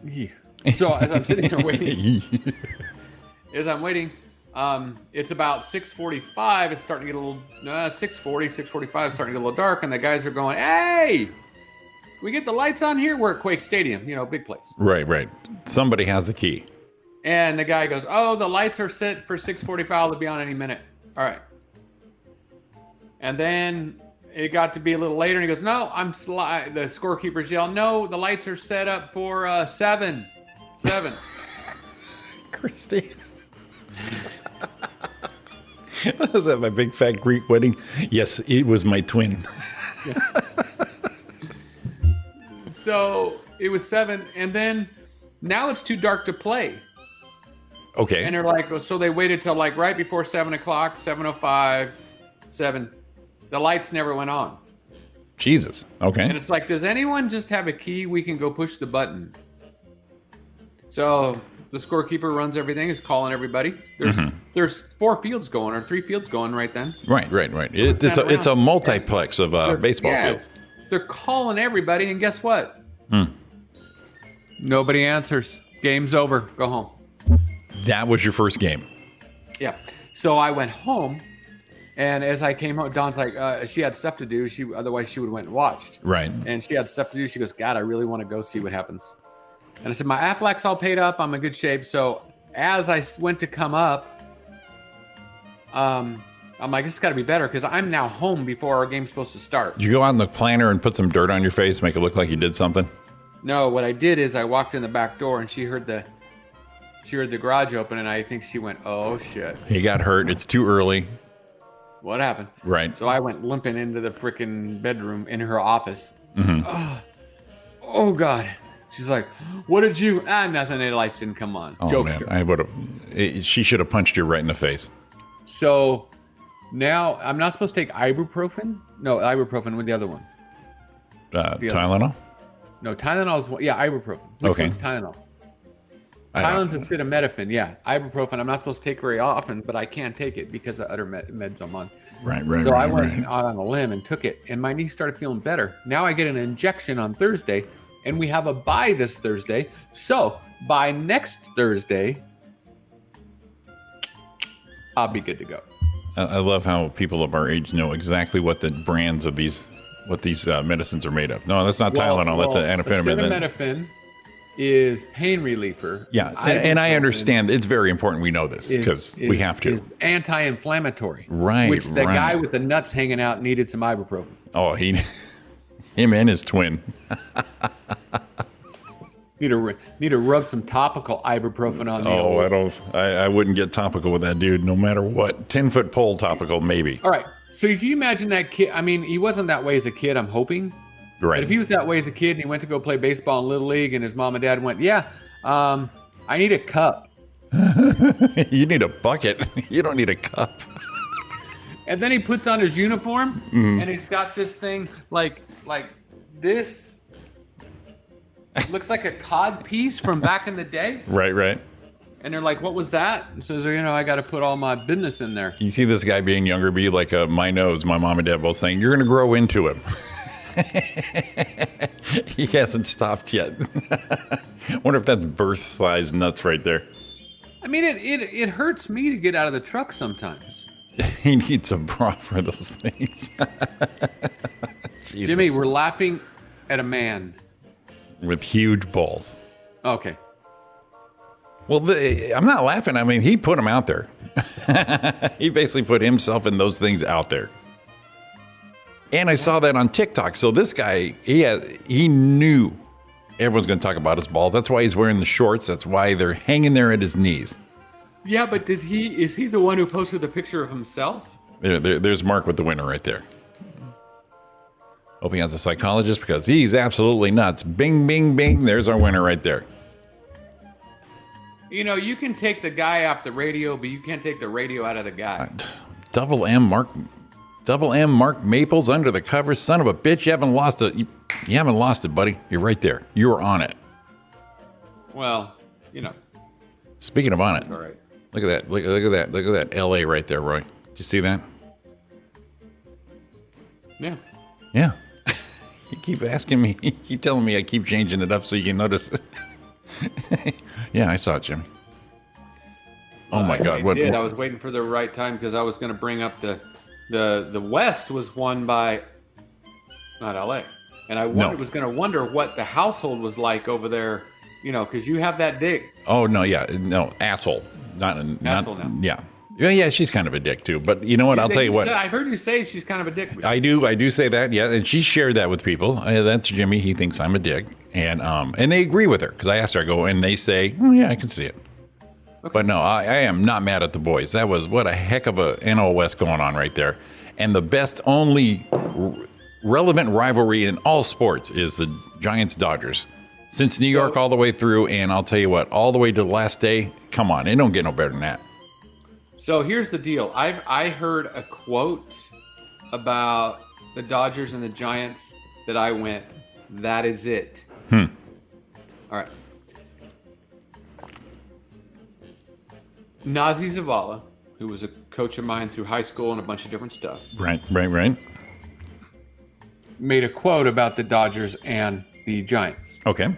Yeah. So as I'm sitting here waiting, it's about 6:45. It's starting to get a little 6:45, starting to get a little dark, and the guys are going, "Hey, we get the lights on here? We're at Quake Stadium, big place." Right. Somebody has the key. And the guy goes, "Oh, the lights are set for 6:45. They'll be on any minute." All right. And then it got to be a little later, and he goes, "No, the scorekeepers yell, no, the lights are set up for 7. Christy. Was that my big fat Greek wedding? Yes, it was my twin. So it was 7, and then now it's too dark to play. Okay. And they're like, so they waited till like right before 7 o'clock, 7:05, 7. The lights never went on. Jesus. Okay. And it's like, does anyone just have a key? We can go push the button. So the scorekeeper runs everything, is calling everybody. There's 4 fields going, or 3 fields going right then. Right. It's a multiplex of baseball fields. They're calling everybody, and guess what? Nobody answers. Game's over. Go home. That was your first game. Yeah. So I went home, and as I came home, Dawn's like, she had stuff to do. Otherwise she would have went and watched. Right. And she had stuff to do. She goes, God, I really want to go see what happens. And I said, my Aflac's all paid up. I'm in good shape. So as I went to come up, I'm like, this has got to be better because I'm now home before our game's supposed to start. Did you go out in the planter and put some dirt on your face, make it look like you did something? No, what I did is I walked in the back door, and she heard the garage open, and I think she went, oh, shit. He got hurt. It's too early. What happened? Right. So I went limping into the freaking bedroom in her office. Mm-hmm. Oh, God. She's like, what did you... nothing. The lights didn't come on. Oh, Jokester. man. She should have punched you right in the face. So now I'm not supposed to take ibuprofen? No, ibuprofen with the other one. Tylenol? No, Tylenol's... ibuprofen. Which Okay. one's Tylenol? Tylenol's acetaminophen, yeah. Ibuprofen, I'm not supposed to take very often, but I can take it because of other meds I'm on. Right. So I went out on a limb and took it, and my knee started feeling better. Now I get an injection on Thursday, and we have a bye this Thursday. So by next Thursday, I'll be good to go. I love how people of our age know exactly what the brands of these medicines are made of. No, that's not Tylenol. That's an acetaminophen. Acetaminophen is pain reliever. Yeah, and I understand. It's very important we know this because we have to. Is anti-inflammatory. Right, Which the right. guy with the nuts hanging out needed some ibuprofen. Oh, him and his twin. Need to rub some topical ibuprofen on the old. I wouldn't get topical with that dude no matter what. 10-foot pole topical, maybe. All right. So can you imagine that kid? I mean, he wasn't that way as a kid, I'm hoping. Right. But if he was that way as a kid and he went to go play baseball in Little League and his mom and dad went, I need a cup. You need a bucket. You don't need a cup. And then he puts on his uniform and he's got this thing like this. Looks like a cod piece from back in the day. Right. And they're like, what was that? And so, I got to put all my business in there. You see this guy being younger be like my nose, my mom and dad both saying, you're going to grow into him. He hasn't stopped yet. Wonder if that's birth-size nuts right there. I mean, it hurts me to get out of the truck sometimes. He needs a bra for those things. Jesus. Jimmy, we're laughing at a man. With huge balls. Okay. Well, I'm not laughing. I mean, he put him out there. He basically put himself and those things out there. And I saw that on TikTok. So this guy, he knew everyone's going to talk about his balls. That's why he's wearing the shorts. That's why they're hanging there at his knees. Yeah, but is he the one who posted the picture of himself? There's Mark with the winner right there. Hoping as a psychologist because he's absolutely nuts. Bing, bing, bing. There's our winner right there. You know, you can take the guy off the radio, but you can't take the radio out of the guy. Double M Mark Maples under the covers. Son of a bitch. You haven't lost it. You haven't lost it, buddy. You're right there. You were on it. Well, you know. Speaking of on it. All right. Look at that. Look at that. Look at that LA right there, Roy. Did you see that? Yeah. Yeah. You keep asking me. You keep telling me I keep changing it up so you can notice. Yeah, I saw it, Jimmy. Oh my God! I did. I was waiting for the right time because I was going to bring up the West was won by not LA, and I was going to wonder what the household was like over there. You know, because you have that dig. Oh no, yeah, no asshole, not asshole now. Yeah. Yeah, she's kind of a dick too. But you know what? I'll tell you what. I've heard you say she's kind of a dick. I do say that. Yeah, and she shared that with people. That's Jimmy. He thinks I'm a dick, and they agree with her because I asked her. I go, and they say, oh yeah, I can see it. Okay. But no, I am not mad at the boys. That was what a heck of a NL West going on right there, and the best only relevant rivalry in all sports is the Giants Dodgers. Since New York all the way through, and I'll tell you what, all the way to the last day. Come on, it don't get no better than that. So here's the deal. I heard a quote about the Dodgers and the Giants that I went, that is it. All right. Nazi Zavala, who was a coach of mine through high school and a bunch of different stuff. Right. Made a quote about the Dodgers and the Giants. Okay.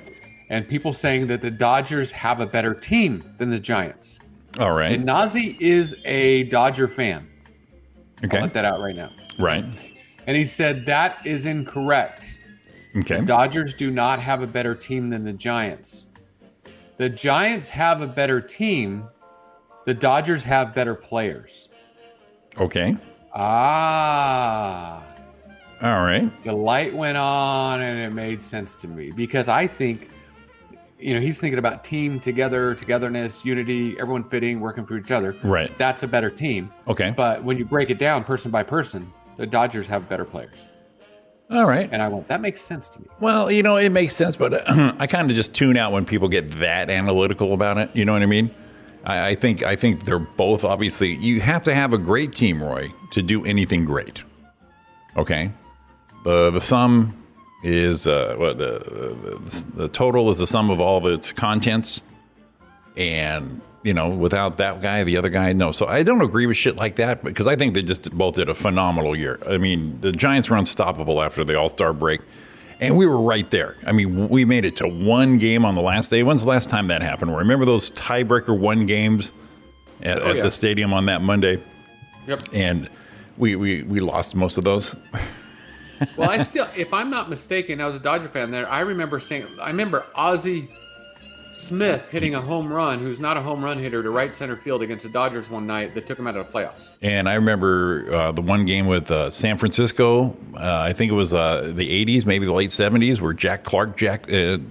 And people saying that the Dodgers have a better team than the Giants. All right. And Nazi is a Dodger fan. Okay. I'll let that out right now. Right. And he said that is incorrect. Okay. The Dodgers do not have a better team than the Giants. The Giants have a better team. The Dodgers have better players. Okay. Ah. All right. The light went on and it made sense to me because I think, you know, he's thinking about team togetherness, unity, everyone fitting, working for each other. Right. That's a better team. Okay. But when you break it down person by person, the Dodgers have better players. All right. And I went, that makes sense to me. Well, you know, it makes sense, but I kind of just tune out when people get that analytical about it. You know what I mean? I think they're both obviously. You have to have a great team, Roy, to do anything great. Okay. The sum is the total is the sum of all of its contents, and you know, without that guy, the other guy, no. So I don't agree with shit like that because I think they just both did a phenomenal year. I mean, the Giants were unstoppable after the All-Star break, and we were right there. I mean, we made it to one game on the last day. When's the last time that happened? Remember those tiebreaker one games at the stadium on that Monday? Yep. And we lost most of those. Well, I still, if I'm not mistaken, I was a Dodger fan there. I remember Ozzie Smith hitting a home run, who's not a home run hitter, to right center field against the Dodgers one night that took him out of the playoffs. And I remember the one game with San Francisco. I think it was the 80s, maybe the late 70s, where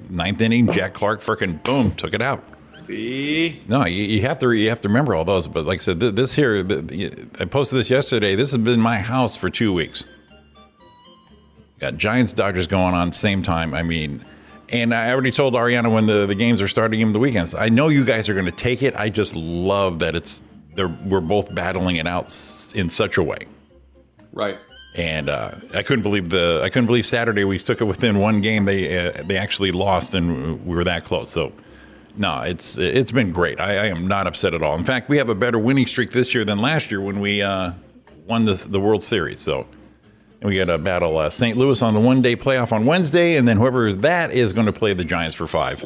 ninth inning, Jack Clark freaking boom took it out. See? No, you have to remember all those. But like I said, this here, I posted this yesterday. This has been my house for 2 weeks. Got Giants, Dodgers going on same time. I mean, and I already told Ariana when the games are starting in the weekends. I know you guys are going to take it. I just love that we're both battling it out in such a way. Right. And I couldn't believe Saturday we took it within one game. They actually lost and we were that close. So no, it's been great. I am not upset at all. In fact, we have a better winning streak this year than last year when we won the World Series. So. And we got to battle St. Louis on the one-day playoff on Wednesday, and then whoever is going to play the Giants for 5.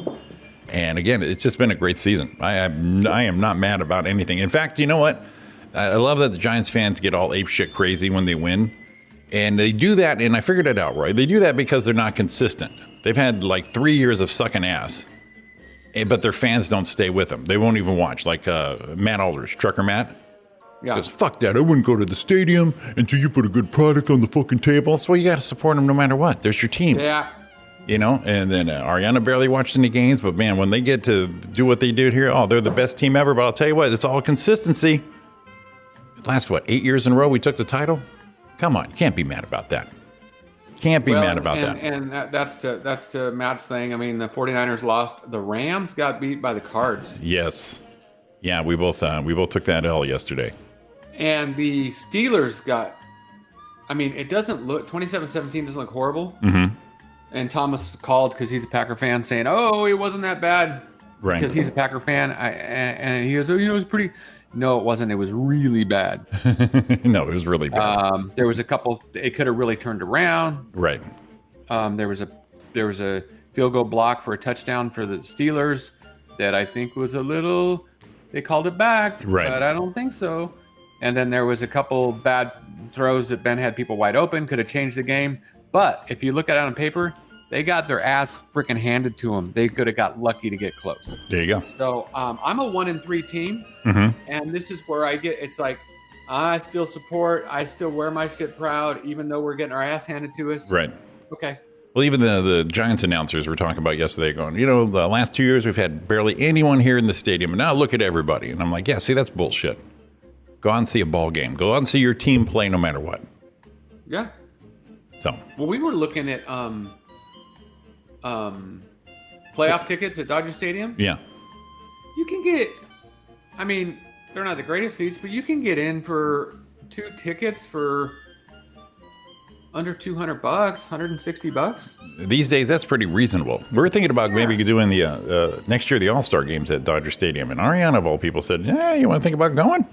And again, it's just been a great season. I am not mad about anything. In fact, you know what? I love that the Giants fans get all apeshit crazy when they win. And they do that, and I figured it out, Roy. They do that because they're not consistent. They've had like 3 years of sucking ass. But their fans don't stay with them. They won't even watch. Like Matt Aldridge, Trucker Matt. Yeah. Goes, fuck that. I wouldn't go to the stadium until you put a good product on the fucking table. So you got to support them no matter what. There's your team. Yeah. You know, and then Ariana barely watched any games. But, man, when they get to do what they do here, they're the best team ever. But I'll tell you what, it's all consistency. Last, 8 years in a row we took the title? Come on. You can't be mad about that. Can't be mad about that. And that's to Matt's thing. I mean, the 49ers lost. The Rams got beat by the Cards. Yes. Yeah, we both took that L yesterday. And the Steelers got, I mean, it doesn't look, 27-17 doesn't look horrible. Mm-hmm. And Thomas called because he's a Packer fan saying, oh, it wasn't that bad. Right. Because he's a Packer fan. And he goes, oh, it was pretty. No, it wasn't. It was really bad. No, it was really bad. There was a couple, it could have really turned around. Right. There was a field goal block for a touchdown for the Steelers that I think was a little, they called it back. Right. But I don't think so. And then there was a couple bad throws that Ben had people wide open, could have changed the game. But if you look at it on paper, they got their ass freaking handed to them. They could have got lucky to get close. There you go. So I'm a 1-3 team. Mm-hmm. And this is where it's like, I still support, I still wear my shit proud, even though we're getting our ass handed to us. Right. Okay. Well, even the Giants announcers were talking about yesterday going, the last 2 years we've had barely anyone here in the stadium. And now look at everybody. And I'm like, yeah, see, that's bullshit. Go out and see a ball game. Go out and see your team play no matter what. Yeah. So. Well, we were looking at playoff tickets at Dodger Stadium. Yeah. You can get, I mean, they're not the greatest seats, but you can get in for 2 tickets for under $200, $160. These days, that's pretty reasonable. We were thinking about maybe doing the next year the All-Star games at Dodger Stadium, and Ariana of all people said, "Yeah, you want to think about going?"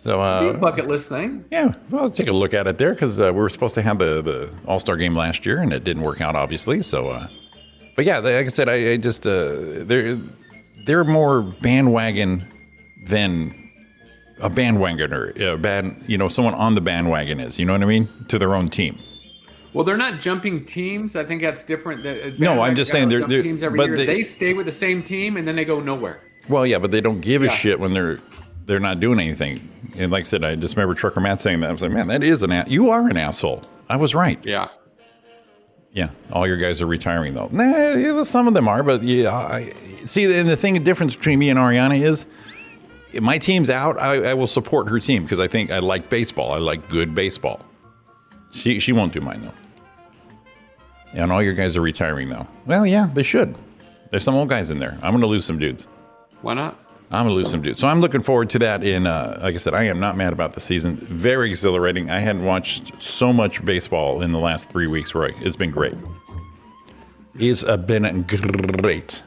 So, Be a bucket list thing. Yeah, well, take a look at it there because we were supposed to have the All-Star game last year, and it didn't work out, obviously. So, but yeah, like I said, I just they're more bandwagon than a bandwagoner, someone on the bandwagon is. You know what I mean? To their own team. Well, they're not jumping teams. I think that's different. No, I'm just saying they're teams every year. They stay with the same team and then they go nowhere. Well, yeah, but they don't give a shit when they're not doing anything. And like I said, I just remember Trucker Matt saying that. I was like, man, that is you are an asshole. I was right. Yeah. Yeah, all your guys are retiring though. Nah, some of them are, but yeah, see, and the difference between me and Ariana is, if my team's out, I will support her team because I think I like baseball. I like good baseball. She won't do mine though. And all your guys are retiring though. Well, yeah, they should. There's some old guys in there. I'm going to lose some dudes. Why not? I'm going to lose some dudes. So I'm looking forward to that. Like I said, I am not mad about the season. Very exhilarating. I hadn't watched so much baseball in the last 3 weeks, Roy. It's been great. It's been great.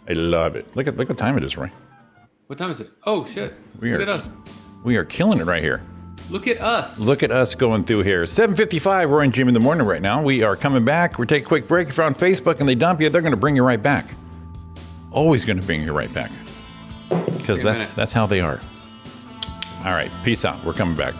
I love it. Look what time it is, Roy. What time is it? Oh, shit. Look at us. We are killing it right here. Look at us. Look at us going through here. 7:55, Roy and Jim in the morning right now. We are coming back. We're taking a quick break. If you're on Facebook and they dump you, they're going to bring you right back. Always going to bring you right back. Because that's how they are. All right. Peace out. We're coming back.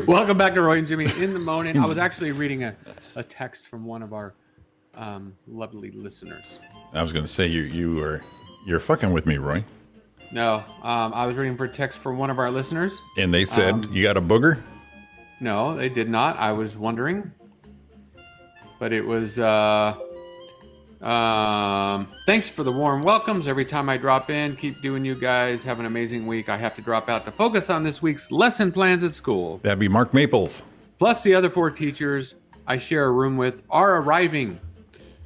Welcome back to Roy and Jimmy in the morning. I was actually reading a text from one of our lovely listeners. I was going to say you're fucking with me, Roy. No, I was reading for a text from one of our listeners. And they said, you got a booger? No, they did not. I was wondering. But it was, thanks for the warm welcomes every time I drop in. Keep doing you guys. Have an amazing week. I have to drop out to focus on this week's lesson plans at school. That'd be Mark Maples. Plus the other 4 teachers I share a room with are arriving.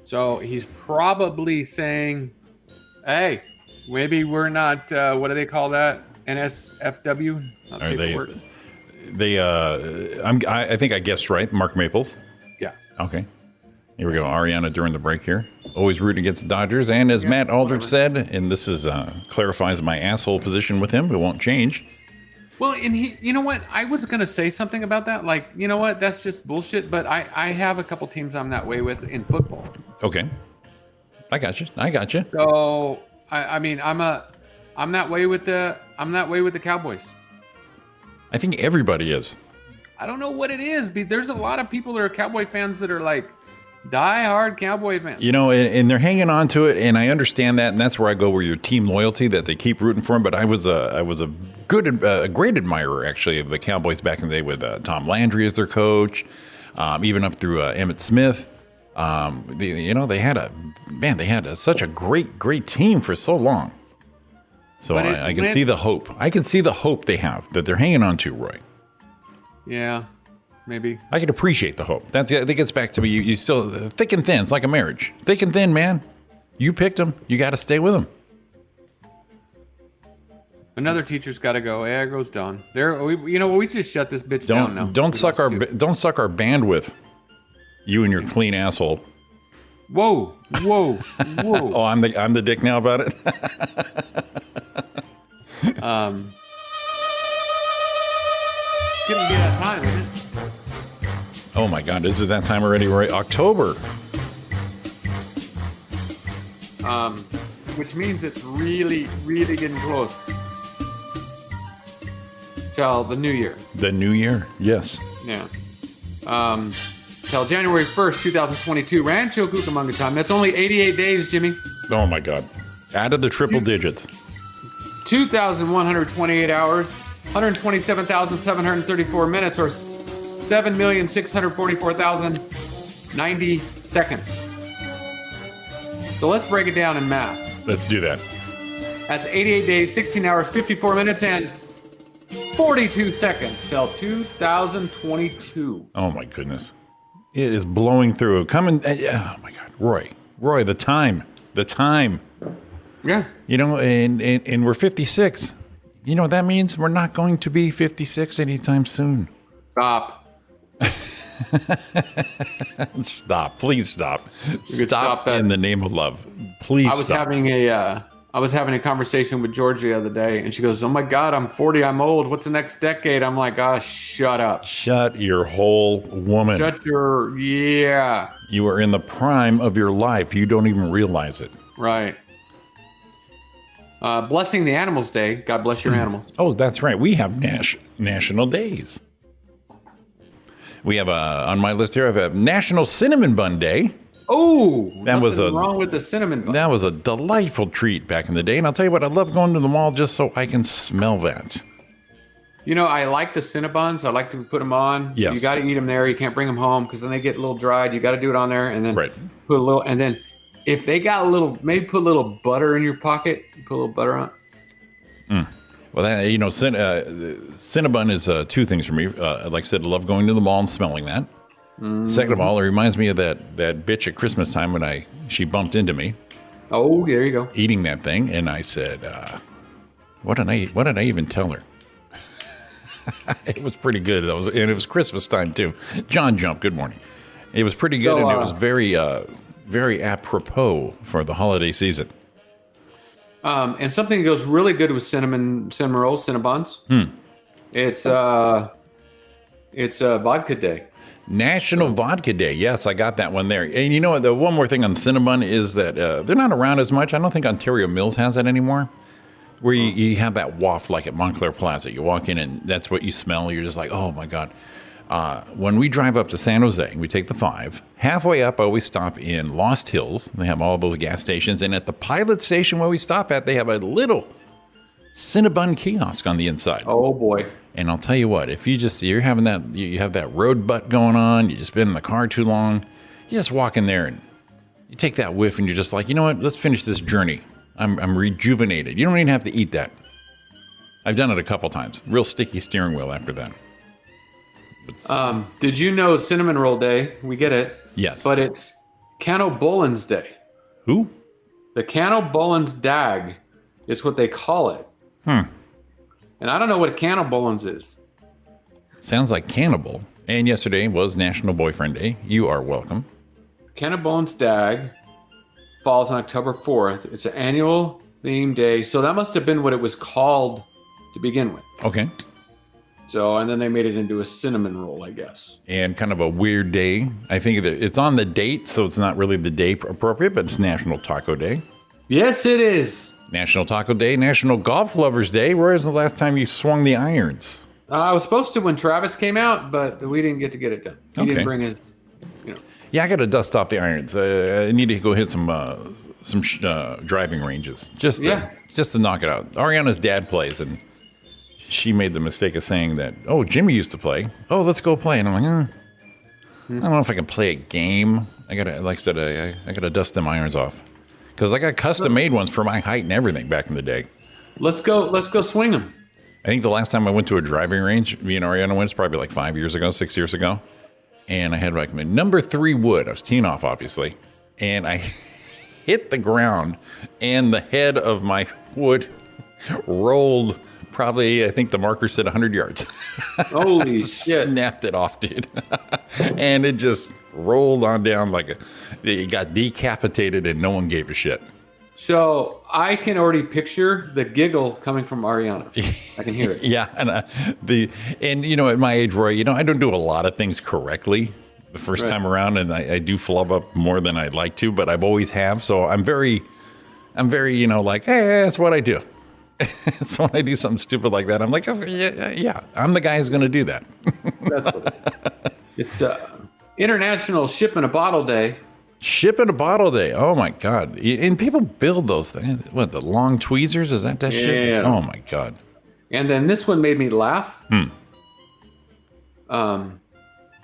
So he's probably saying, hey, maybe we're not, what do they call that? NSFW? Not Are safe they, for work. I think I guessed right. Mark Maples. Yeah. Okay. Here we go. Ariana during the break here. always rooting against the Dodgers. And as Matt Aldrich said, and this is clarifies my asshole position with him, it won't change. Well, and you know what? I was going to say something about that. Like, you know what? That's just bullshit. But I have a couple teams I'm that way with in football. Okay. I got you. So, I mean, I'm that way with the Cowboys. I think everybody is. I don't know what it is, but there's a lot of people that are Cowboy fans that are like die-hard Cowboy fans. You know, and they're hanging on to it, and I understand that, and that's where I go, where your team loyalty, that they keep rooting for them. But I was a great admirer, actually, of the Cowboys back in the day with Tom Landry as their coach, even up through Emmitt Smith. They had such a great team for so long. So I can see the hope. I can see the hope they have that they're hanging on to, Roy. Yeah, maybe. I can appreciate the hope. That gets back to me. You still thick and thin. It's like a marriage. Thick and thin, man. You picked them. You got to stay with them. Another teacher's got to go. There goes Don. We just shut this bitch down now. Don't suck our bandwidth. You and your clean asshole. Whoa. Oh, I'm the dick now about it. It's getting to be that time, isn't it? Oh my God, is it that time already, Roy? October. Which means it's really, really getting close. Till the new year. The new year, yes. Yeah. Till January 1st, 2022, Rancho Cucamonga time. That's only 88 days, Jimmy. Oh my God. Added the triple digits. 2,128 hours, 127,734 minutes, or 7,644,090 seconds. So let's break it down in math. Let's do that. That's 88 days, 16 hours, 54 minutes, and 42 seconds till 2022. Oh my goodness. It is blowing through. Oh my God. Roy, the time. Yeah. You know, and we're 56. You know what that means? We're not going to be 56 anytime soon. Stop. Stop. Please stop. Stop in the name of love. Please stop. I was having a conversation with Georgia the other day, and she goes, "Oh my God, I'm 40. I'm old. What's the next decade?" I'm like, shut up. Shut your whole woman. Yeah. You are in the prime of your life. You don't even realize it. Right. Blessing the Animals Day. God bless your animals. Oh, that's right. We have national days. We have on my list here, I have National Cinnamon Bun Day. Oh, that was wrong with the cinnamon bun. That was a delightful treat back in the day. And I'll tell you what, I love going to the mall just so I can smell that. You know, I like the Cinnabons. I like to put them on. Yes. You got to eat them there. You can't bring them home because then they get a little dried. You got to do it on there and then put a little. And then if they got a little, maybe put a little butter in your pocket. Put a little butter on. Well, Cinnabon is two things for me. Like I said, I love going to the mall and smelling that. Mm-hmm. Second of all, it reminds me of that bitch at Christmas time when she bumped into me. Oh, there you go. Eating that thing, and I said, "What did I even tell her?" It was pretty good. And it was Christmas time too. John Jump, good morning. It was pretty good, and it was very, very apropos for the holiday season. And something that goes really good with cinnamon rolls, Cinnabons. It's Vodka Day. National Vodka Day. Yes, I got that one there. And you know what? The one more thing on the Cinnabon is that they're not around as much. I don't think Ontario Mills has that anymore. Where you have that waft like at Montclair Plaza. You walk in and that's what you smell. You're just like, oh my God. When we drive up to San Jose, we take the 5. Halfway up, I always stop in Lost Hills. They have all those gas stations. And at the pilot station where we stop at, they have a little Cinnabon kiosk on the inside. Oh boy. And I'll tell you what, if you're having that, you have that road butt going on, you just been in the car too long, you just walk in there and you take that whiff and you're just like, you know what, let's finish this journey. I'm rejuvenated. You don't even have to eat that. I've done it a couple times. Real sticky steering wheel after that. Did you know Cinnamon Roll Day? We get it. Yes. But it's Cano Bollins Day. Who? The Cano Bollins Dag is what they call it. And I don't know what a Cano Bollins is. Sounds like cannibal. And yesterday was National Boyfriend Day. You are welcome. Cano Bollins Dag. falls on October 4th. It's an annual theme day. So that must have been what it was called to begin with. Okay. So, and then they made it into a cinnamon roll, I guess. And kind of a weird day. I think that it's on the date, so it's not really the day appropriate, but it's National Taco Day. Yes, it is. National Taco Day, National Golf Lovers Day. Where was the last time you swung the irons? I was supposed to when Travis came out, but we didn't get to get it done. He Okay. didn't bring his, Yeah, I got to dust off the irons. I need to go hit some driving ranges just to knock it out. Ariana's dad plays, and she made the mistake of saying that, oh, Jimmy used to play. Oh, let's go play. And I'm like, I don't know if I can play a game. I gotta, like I said, I gotta dust them irons off because I got custom made ones for my height and everything back in the day. Let's go swing them. I think the last time I went to a driving range, me and Ariana went, it's probably like 6 years ago. And I had like my number 3 wood. I was teeing off, obviously. And I hit the ground and the head of my wood rolled probably, I think the marker said 100 yards. Holy shit. Snapped it off, dude. And it just rolled on down like it got decapitated and no one gave a shit. So I can already picture the giggle coming from Ariana. I can hear it. Yeah, and you know, at my age, Roy, you know, I don't do a lot of things correctly the first time around, and I do flub up more than I'd like to, but I've always have. So I'm very, you know, like, hey, that's what I do. So when I do something stupid like that, I'm like, oh, yeah, I'm the guy who's going to do that. That's what it is. It's International Ship in a Bottle Day. Ship in a bottle day. Oh my God. And people build those things. What, the long tweezers? Is that shit? Yeah. Oh my God. And then this one made me laugh.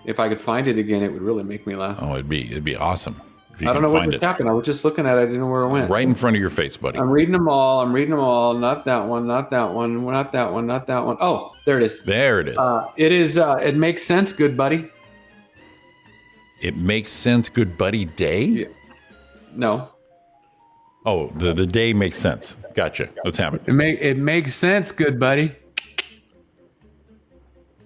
If I could find it again, it would really make me laugh. Oh, it'd be awesome. If you I don't can know what find just it. happened. I was just looking at it. I didn't know where it went. Right in front of your face, buddy. I'm reading them all. Not that one. Not that one. Not that one. Not that one. Oh, there it is. There it is. It is. It makes sense, good buddy. It makes sense. Good buddy day. Yeah. No. Oh, the day makes sense. Gotcha. Let's have it. It makes sense, good buddy.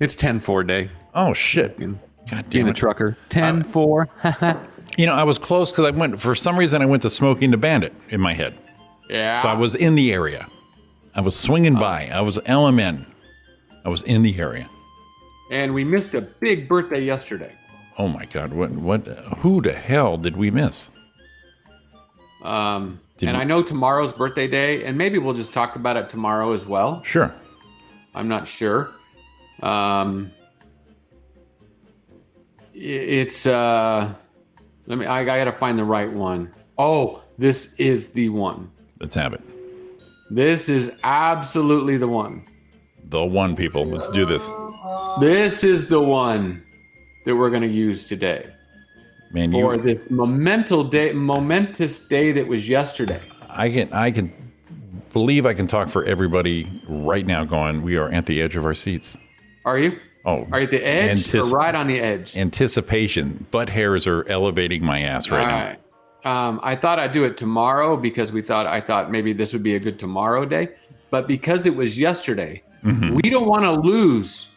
It's 10-4 day. Oh shit. God Being damn a it. trucker. 10-4. You know, I was close because for some reason I went to Smoking the Bandit in my head. Yeah. So I was in the area. I was swinging by. I was LMN. I was in the area. And we missed a big birthday yesterday. Oh my God. Who the hell did we miss? I know tomorrow's birthday day, and maybe we'll just talk about it tomorrow as well. Sure. I'm not sure. It's I gotta find the right one. Oh, this is the one. Let's have it. This is absolutely the one. The one, people. Let's do this. This is the one that we're gonna use today. Man, For this momentous day that was yesterday. I can believe I can talk for everybody right now going, we are at the edge of our seats. Are you? Oh, Are you at the edge or right on the edge? Anticipation. Butt hairs are elevating my ass right now. All right. I thought I'd do it tomorrow because I thought maybe this would be a good tomorrow day. But because it was yesterday, we don't want to lose.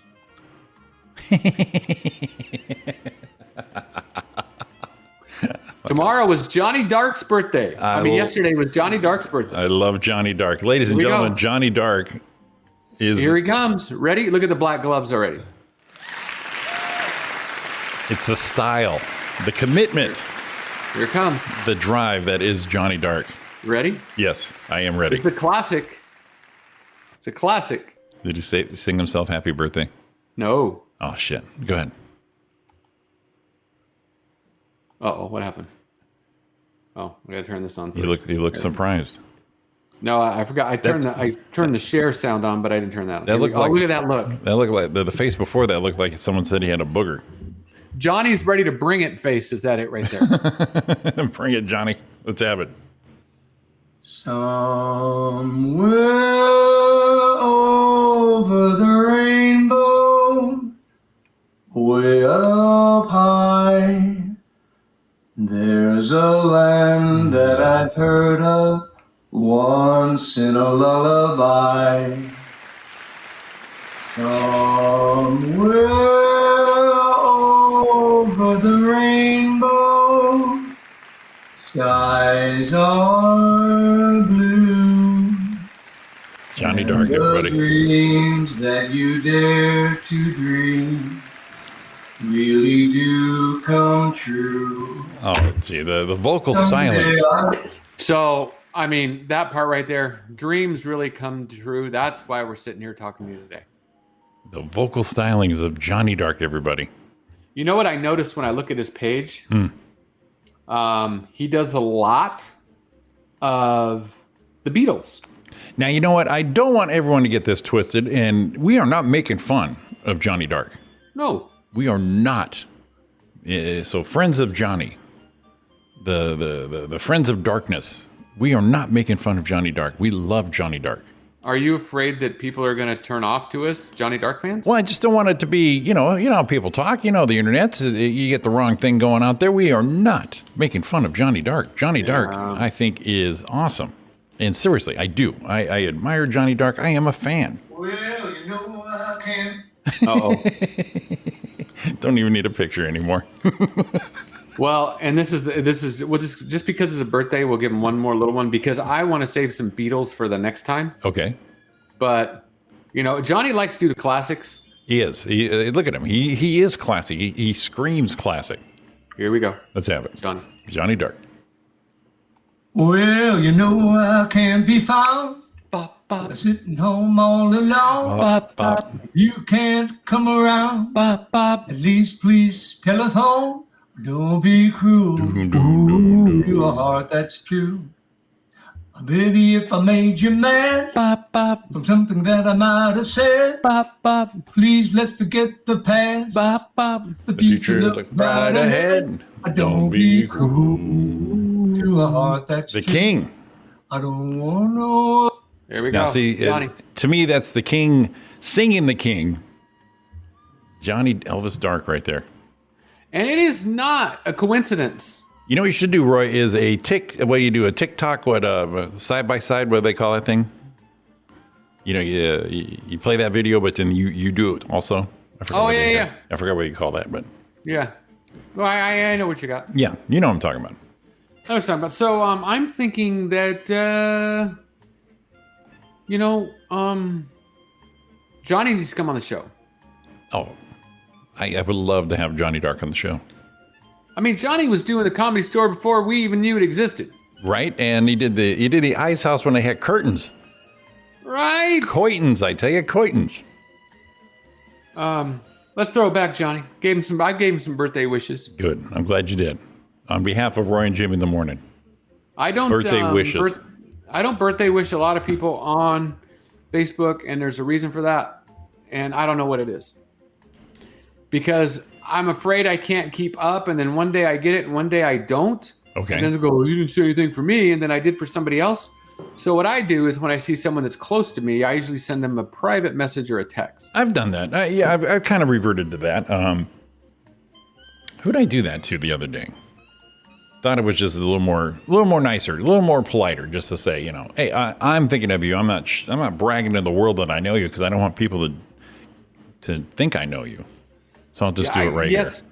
Tomorrow was Johnny Dark's birthday. Yesterday was Johnny Dark's birthday. I love Johnny Dark. Ladies and gentlemen, Johnny Dark is... Here he comes. Ready? Look at the black gloves already. It's the style, the commitment, Here it comes. the drive that is Johnny Dark. Ready? Yes, I am ready. It's a classic. It's a classic. Did he sing himself happy birthday? No. Oh, shit. Go ahead. Uh-oh, what happened? Oh, I gotta turn this on He first. looks surprised. No, I forgot. I turned the share sound on, but I didn't turn that on. That looked like- look at that look. That looked like the face before that looked like someone said he had a booger. Johnny's ready to bring it face. Is that it right there? Bring it, Johnny. Let's have it. Somewhere over the rainbow, way up high, there's a land that I've heard of once in a lullaby. Somewhere over the rainbow, skies are blue. Johnny Dark, The everybody. dreams that you dare to dream really do come true. Oh, gee, the vocal Someday silence. So, I mean, that part right there, dreams really come true. That's why we're sitting here talking to you today. The vocal stylings of Johnny Dark, everybody. You know what I noticed when I look at his page? He does a lot of the Beatles. Now, you know what? I don't want everyone to get this twisted, and we are not making fun of Johnny Dark. No. We are not. So, friends of Johnny, the friends of darkness, we are not making fun of Johnny Dark. We love Johnny Dark. Are you afraid that people are going to turn off to us, Johnny Dark fans? Well, I just don't want it to be, you know how people talk. You know, the internet, you get the wrong thing going out there. We are not making fun of Johnny Dark. Johnny Dark, I think, is awesome. And seriously, I do. I admire Johnny Dark. I am a fan. Well, you know I can. Uh-oh. Don't even need a picture anymore. Well, and this is we'll just because it's a birthday, we'll give him one more little one because I want to save some Beatles for the next time. Okay. But, Johnny likes to do the classics. He is. Look at him. He is classic. He screams classic. Here we go. Let's have it. Johnny Dark. Well, you know I can't be found. Bop, bop, Sitting home all alone. bop, bop, You can't come around. bop, bop. At least please telephone. Don't be cruel to a heart that's true. Baby, if I made you mad Bop, bop, from something that I might have said, bop, bop, please let's forget the past. bop, bop. The future looks bright ahead. Don't be cruel to a heart that's The true. King. I don't want no. There we go. Now, see, Johnny. to me, that's the King singing the King. Johnny Elvis Dark right there. And it is not a coincidence. You know what you should do, Roy, is a TikTok, side by side, what do they call that thing? You play that video, but then you do it also. I forgot what they- yeah. I forgot what you call that, but Yeah. Well, I know what you got. yeah, you know what I'm talking about. I know what you're talking about. So I'm thinking that, Johnny needs to come on the show. Oh, I would love to have Johnny Dark on the show. I mean, Johnny was doing the Comedy Store before we even knew it existed. Right? And he did the Ice House when they had curtains. Right? Coitons, I tell you, coitons. Let's throw it back, Johnny. I gave him some birthday wishes. Good. I'm glad you did. On behalf of Roy and Jim in the morning. I don't Birthday wishes. I don't birthday wish a lot of people on Facebook, and there's a reason for that, and I don't know what it is. Because I'm afraid I can't keep up, and then one day I get it, and one day I don't. Okay. And then they go, well, you didn't say anything for me, and then I did for somebody else. So what I do is when I see someone that's close to me, I usually send them a private message or a text. I've done that. I've kind of reverted to that. Who'd I do that to the other day? Thought it was just a little more nicer, a little more politer, just to say, hey, I'm thinking of you. I'm not bragging to the world that I know you because I don't want people to think I know you. So I'll just do it right here. Yes,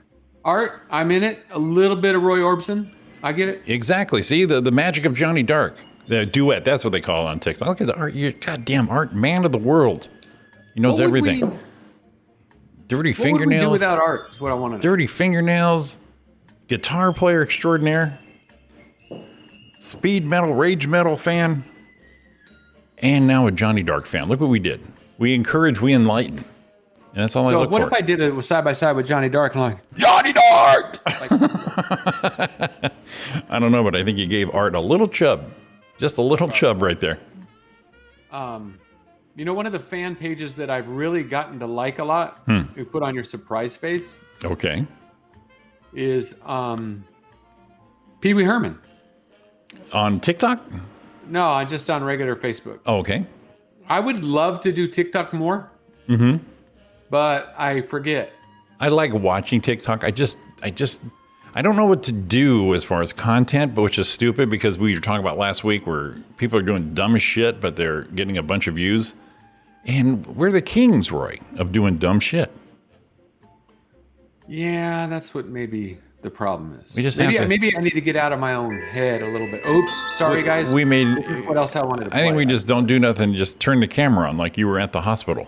Art, I'm in it. A little bit of Roy Orbison. I get it. Exactly. See, the magic of Johnny Dark. The duet, that's what they call it on TikTok. Look at the Art. You goddamn Art, man of the world. He knows everything. Dirty fingernails. What would we do without Art is what I want to know. Dirty fingernails. Guitar player extraordinaire. Speed metal, rage metal fan. And now a Johnny Dark fan. Look what we did. We encourage, we enlighten. And that's all I So look for. what if I did it side by side with Johnny Dark and I'm like, Johnny Dark! Like, I don't know, but I think you gave Art a little chub. Just a little chub right there. one of the fan pages that I've really gotten to like a lot, you put on your surprise face, Okay. is Pee Wee Herman. On TikTok? No, just on regular Facebook. Oh, okay. I would love to do TikTok more, but I forget. I like watching TikTok. I don't know what to do as far as content, but which is stupid because we were talking about last week where people are doing dumb shit, but they're getting a bunch of views. And we're the kings, Roy, of doing dumb shit. Yeah, that's what maybe the problem is. We just maybe have to- maybe I need to get out of my own head a little bit. Oops, sorry guys. We made. What else I wanted to I think play? we just don't do nothing. Just turn the camera on like you were at the hospital.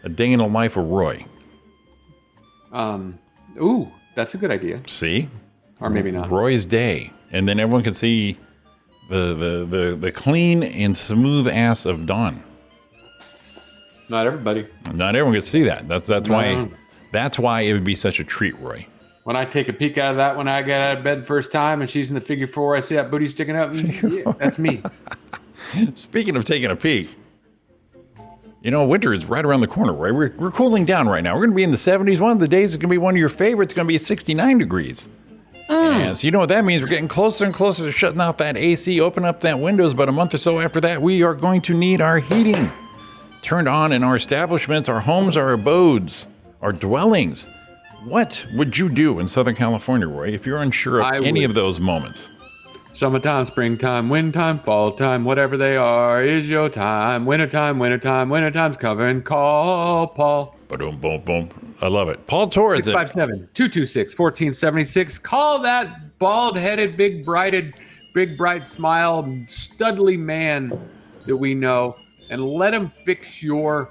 A day in the life of Roy. Ooh, that's a good idea. See, Or maybe not. Roy's day, and then everyone can see the clean and smooth ass of Dawn. Not everybody. Not everyone can see that. That's why. No. That's why it would be such a treat, Roy. When I take a peek out of that when I get out of bed the first time and she's in the figure 4, I see that booty sticking up. Yeah, that's me. Speaking of taking a peek, you know, winter is right around the corner, Roy. We're cooling down right now. We're going to be in the 70s. One of the days is going to be one of your favorites. It's going to be at 69 degrees. Yeah, so you know what that means? We're getting closer and closer to shutting out that AC, open up that windows. But a month or so after that, we are going to need our heating turned on in our establishments, our homes, our abodes, our dwellings. What would you do in Southern California, Roy, if you're unsure of I any would- of those moments? Summertime, springtime, wintertime, fall time, whatever they are, is your time. Wintertime's covering. Call Paul. Boom, boom, boom. I love it. Paul Torres. 657-226-1476. Call that bald-headed, big bright smile, studly man that we know, and let him fix your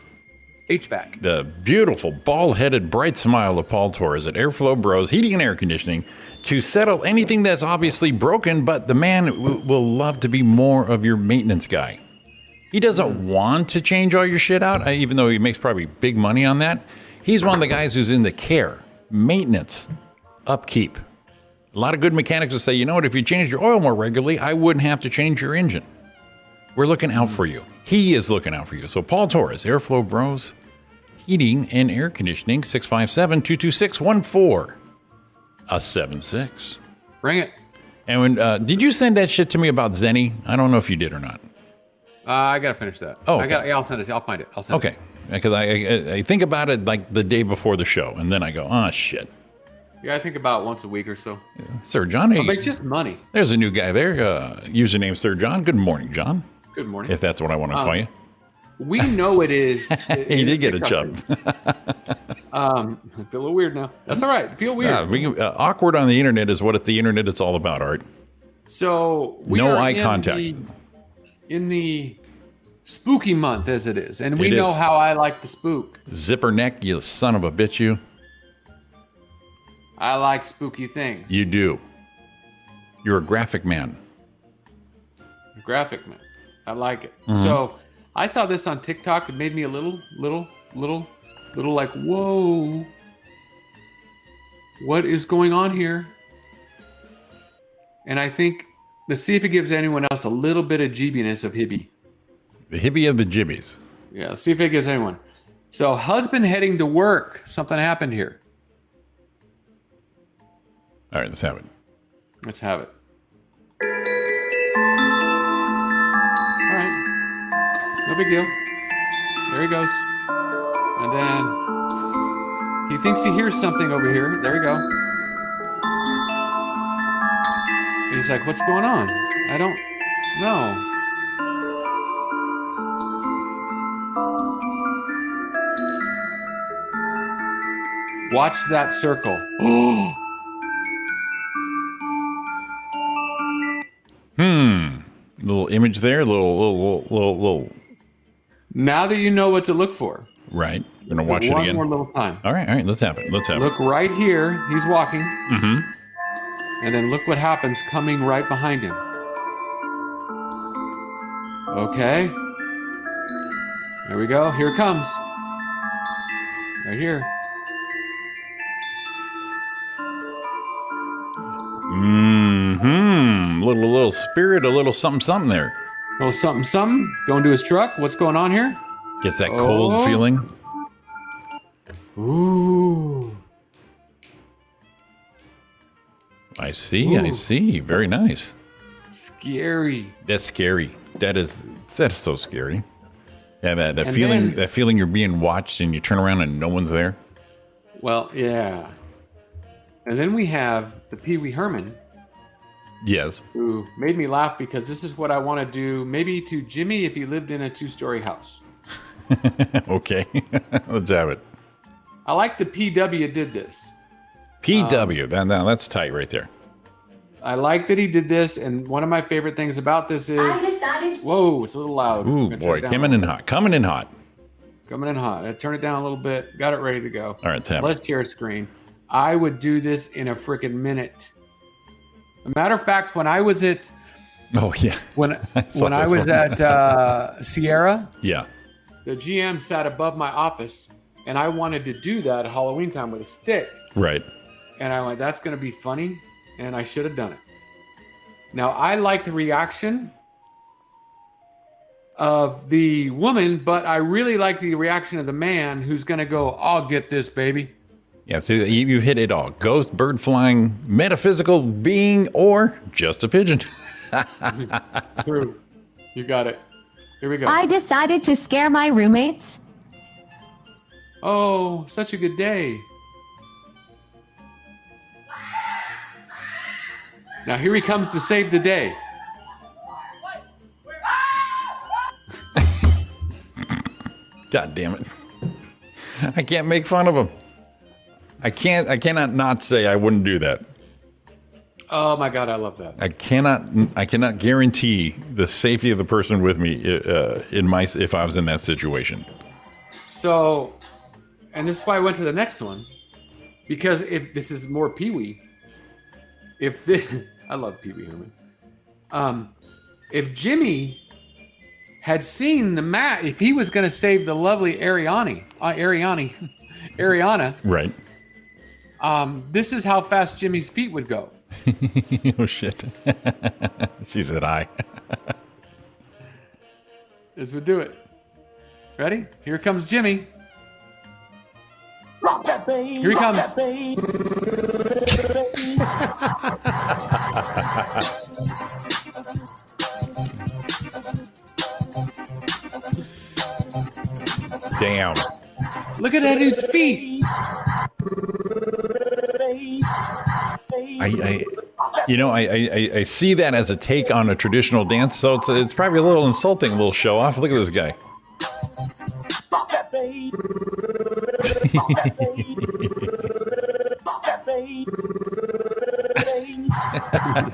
HVAC. The beautiful, bald-headed, bright smile of Paul Torres at Airflow Bros Heating and Air Conditioning to settle anything that's obviously broken, but the man will love to be more of your maintenance guy. He doesn't want to change all your shit out, even though he makes probably big money on that. He's one of the guys who's in the care, maintenance, upkeep. A lot of good mechanics will say, you know what, if you changed your oil more regularly, I wouldn't have to change your engine. We're looking out for you. He is looking out for you. So Paul Torres, Airflow Bros, Heating and Air Conditioning, 657-226-1476. Bring it. And when did you send that shit to me about Zenny? I don't know if you did or not. I gotta finish that. Oh, okay. I'll send it. I'll find it. I'll send it. Okay, because I think about it like the day before the show, and then I go, oh shit. Yeah, I think about once a week or so. Sir John, hey, But it's just money. there's a new guy there. Username Sir John. Good morning, John. Good morning. If that's what I want to call you. We know it is. He did get a TikTok. chub. I feel a little weird now. That's all right. Feel weird. Awkward on the internet is what the internet is all about, Art. So we No are eye in contact. in the spooky month as it is, and we It know is. how I like to spook. Zipper neck, you son of a bitch, you. I like spooky things. You do. You're a graphic man. Graphic man. I like it. Mm-hmm. So I saw this on TikTok. It made me a little like, whoa. What is going on here? And I think, let's see if it gives anyone else a little bit of jibbiness of Hibby. The hippie of the jibbies. Yeah, let's see if it gives anyone. So, husband heading to work. Something happened here. All right, let's have it. Let's have it. All right. No big deal. There he goes. And then he thinks he hears something over here. There we go. And he's like, what's going on? I don't know. Watch that circle. Little image there, little. Now that you know what to look for. Right. We're gonna watch it One again. more little time. All right. Let's have it. Let's have it. Look right here. He's walking. Mm-hmm. And then look what happens coming right behind him. Okay. There we go. Here it comes. Right here. Mm-hmm. Little spirit, a little something there. Oh, something. Going to his truck. What's going on here? Gets that cold Oh. feeling. Ooh. I see. Very nice. Scary. That's scary. That's so scary. Yeah, that And feeling then- that feeling you're being watched and you turn around and no one's there. Well, yeah. And then we have the Pee Wee Herman, Yes. who made me laugh because this is what I want to do maybe to Jimmy if he lived in a 2-story house. Okay. Let's have it. I like the PW did this. PW. Now that's tight right there. I like that he did this, and one of my favorite things about this is... Whoa, it's a little loud. Ooh, I'm gonna turn boy, it down coming in hot. Coming in hot. Coming in hot. I turn it down a little bit. Got it ready to go. All right, tap. Let's share screen. I would do this in a freaking minute. A matter of fact, when I was at Oh, yeah. when I this was one. at Sierra, Yeah. the GM sat above my office, and I wanted to do that at Halloween time with a stick. Right. And I went, that's going to be funny, and I should have done it. Now, I like the reaction of the woman, but I really like the reaction of the man who's going to go, I'll get this, baby. Yeah, see, you hit it all. Ghost, bird flying, metaphysical being, or just a pigeon. True. You got it. Here we go. I decided to scare my roommates. Oh, such a good day. Now here he comes to save the day. God damn it. I can't make fun of him. I cannot not say I wouldn't do that. Oh my God, I love that. I cannot guarantee the safety of the person with me if I was in that situation. So, and this is why I went to the next one, because if this is more Pee-wee, if this, I love Pee-wee Herman. If Jimmy had seen the mat, if he was going to save the lovely Ariana, Right. this is how fast Jimmy's feet would go. Oh shit. She said I. This would do it. Ready? Here comes Jimmy. Here he comes. Damn. Look at that dude's feet. I see that as a take on a traditional dance, so it's probably a little insulting, a little show off. Look at this guy.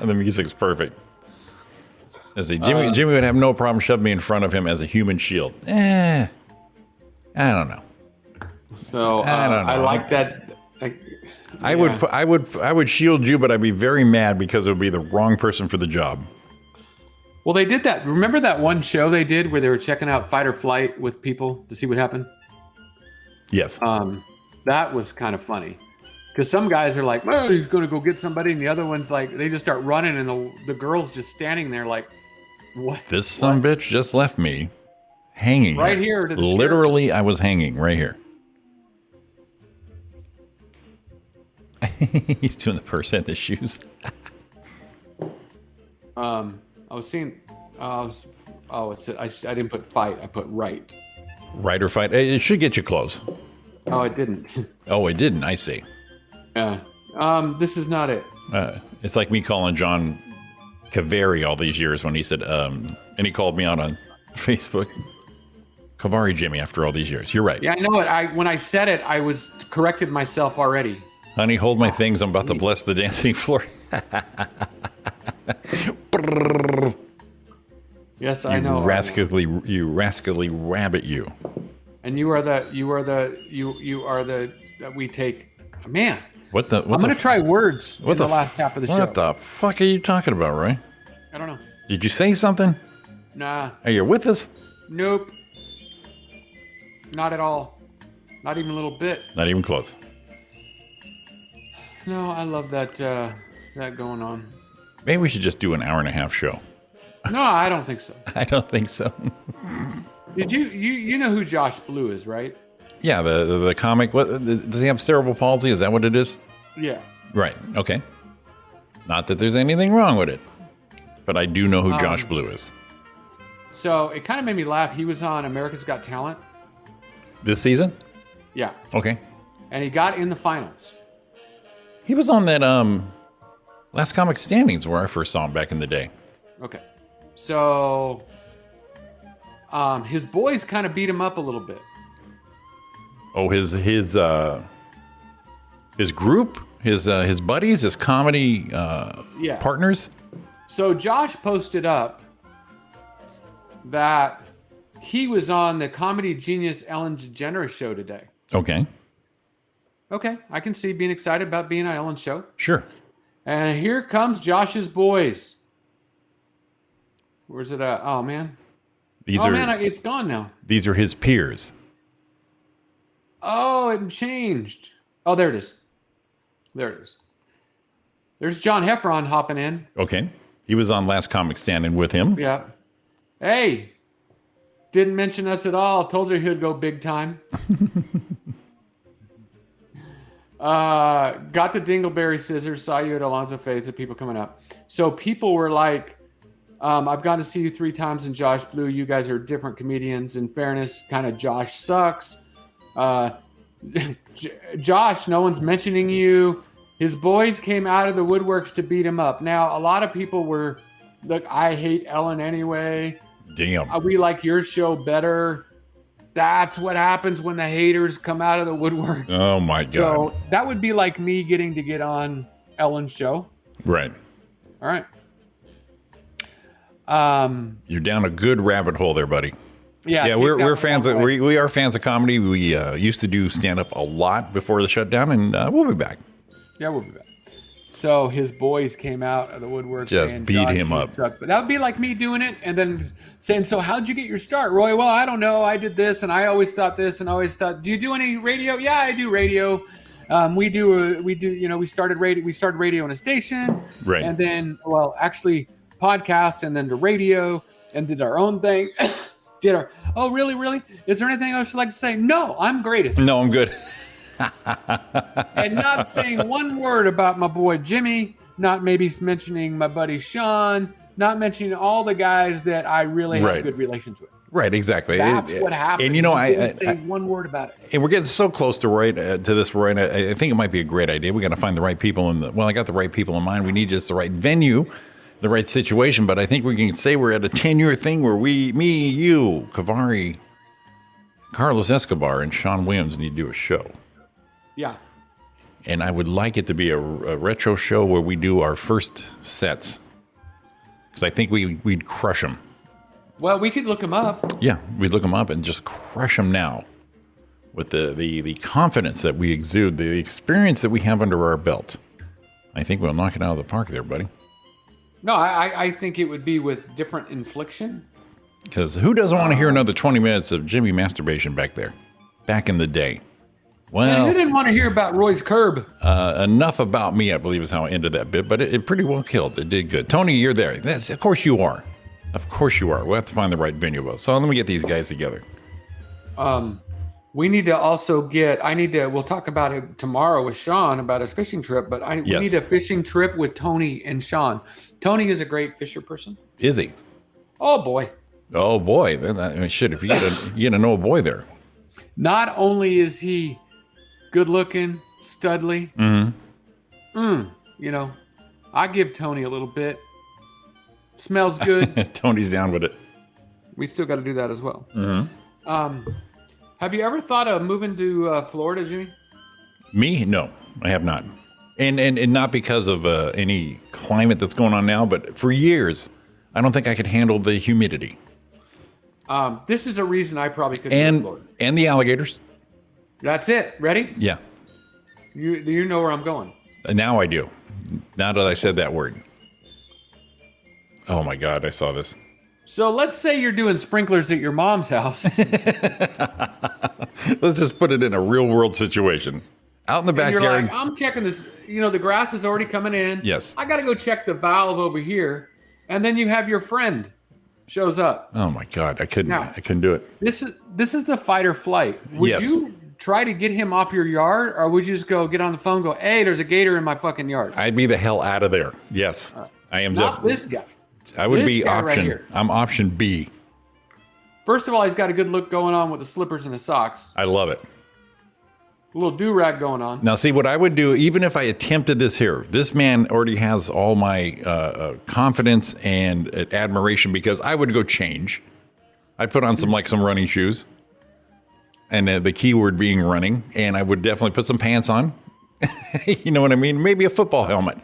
The music's perfect. Jimmy would have no problem shoving me in front of him as a human shield. I don't know. So I don't know. I like that. I would shield you, but I'd be very mad because it would be the wrong person for the job. Well, they did that. Remember that one show they did where they were checking out fight or flight with people to see what happened? Yes. That was kind of funny. Because some guys are like, well, he's going to go get somebody. And the other one's like, they just start running. And the girl's just standing there like, what? This son of a bitch just left me hanging. Right here to the Literally, I was hanging right here. He's doing the person at the shoes. I was seeing, I didn't put fight. I put right. Right or fight. It should get you close. Oh, it didn't. Oh, it didn't. I see. Yeah. This is not it. It's like me calling John Cavari all these years when he said, and he called me out on Facebook. Cavari Jimmy after all these years. You're right. Yeah, I know it. When I said it, I was corrected myself already. Honey, hold my things. I'm about to bless the dancing floor. Yes, I know. You rascally rabbit, you. And you are the we take. Man, What the? I'm going to try words in the last half of the show. What the fuck are you talking about, Roy? I don't know. Did you say something? Nah. Are you with us? Nope. Not at all. Not even a little bit. Not even close. No, I love that going on. Maybe we should just do an hour-and-a-half show. No, I don't think so. I don't think so. Did you know who Josh Blue is, right? Yeah, the comic. What does he have? Cerebral palsy? Is that what it is? Yeah. Right. Okay. Not that there's anything wrong with it, but I do know who Josh Blue is. So it kind of made me laugh. He was on America's Got Talent. This season? Yeah. Okay. And he got in the finals. He was on that Last Comic Standings where I first saw him back in the day. Okay. So his boys kind of beat him up a little bit. Oh, his group, His buddies, his comedy partners. So Josh posted up that he was on the Comedy Genius Ellen DeGeneres show today. Okay. Okay, I can see being excited about being on Ellen's show. Sure. And here comes Josh's boys. Where's it at? Oh, man. It's gone now. These are his peers. Oh, it changed. Oh, there it is. There it is. There's John Heffron hopping in. Okay. He was on Last Comic Standing with him. Yeah. Hey, didn't mention us at all. Told you he'd go big time. Got the Dingleberry scissors. Saw you at Alonzo Faith. The people coming up. So people were like, I've gone to see you 3 times in Josh Blue. You guys are different comedians. In fairness, kind of Josh sucks. Josh, no one's mentioning you. His boys came out of the woodworks to beat him up. Now, a lot of people were, look, I hate Ellen anyway. Damn. We like your show better. That's what happens when the haters come out of the woodwork. Oh, my God. So that would be like me getting to get on Ellen's show. Right. All right. You're down a good rabbit hole there, buddy. Yeah, we're fans of we are fans of comedy. We used to do stand up a lot before the shutdown, and we'll be back. Yeah, we'll be back. So his boys came out of the woodwork Just saying, beat him up. But that would be like me doing it and then saying, so how'd you get your start, Roy? Well, I don't know. I did this and I always thought this and I always thought, do you do any radio? Yeah, I do radio. We started radio in a station. Right. And then, actually podcast and then to radio and did our own thing. Oh, really? Is there anything else you'd like to say? No, I'm greatest. No, I'm good. And not saying one word about my boy Jimmy, not maybe mentioning my buddy Sean, not mentioning all the guys that I really have good relations with. Right, exactly. That's what happened. And I didn't say one word about it. And we're getting so close to this, Roy. And I think it might be a great idea. We got to find the right people I got the right people in mind. We need just the right venue, the right situation. But I think we can say we're at a 10-year thing where me, you, Kavari, Carlos Escobar, and Sean Williams need to do a show. Yeah. And I would like it to be a retro show where we do our first sets. Because I think we'd crush them. Well, we could look them up. Yeah, we'd look them up and just crush them now. With the confidence that we exude, the experience that we have under our belt. I think we'll knock it out of the park there, buddy. No, I think it would be with different infliction. Because who doesn't want to hear another 20 minutes of Jimmy masturbation back there? Back in the day. Well, who didn't want to hear about Roy's curb? Enough about me, I believe, is how I ended that bit. But it pretty well killed. It did good. Tony, you're there. Of course you are. Of course you are. We'll have to find the right venue, though. So let me get these guys together. We need to also we'll talk about it tomorrow with Sean about his fishing trip, but we need a fishing trip with Tony and Sean. Tony is a great fisher person. Is he? Oh, boy. Oh, boy. Then, shit, if you get to know a boy there. Not only is he good looking, studly. I give Tony a little bit. Smells good. Tony's down with it. We still got to do that as well. Have you ever thought of moving to Florida, Jimmy? Me? No, I have not. And not because of any climate that's going on now, but for years, I don't think I could handle the humidity. This is a reason I probably couldn't move to Florida. And the alligators. That's it. Ready? Yeah. You know where I'm going. Now I do. Now that I said that word. Oh my God, I saw this. So let's say you're doing sprinklers at your mom's house. Let's just put it in a real world situation. Out in the backyard. You're like, I'm checking this. The grass is already coming in. Yes. I got to go check the valve over here. And then you have your friend shows up. Oh my God, I couldn't do it. This is the fight or flight. Would you try to get him off your yard, or would you just go get on the phone and go, hey, there's a gator in my fucking yard? I'd be the hell out of there. Yes. I am not this guy. I would be option. Right here. I'm option B. First of all, he's got a good look going on with the slippers and the socks. I love it. A little do-rag going on. Now, see, what I would do, even if I attempted this here, this man already has all my confidence and admiration because I would go change. I'd put on some running shoes. And the keyword being running. And I would definitely put some pants on. You know what I mean? Maybe a football helmet.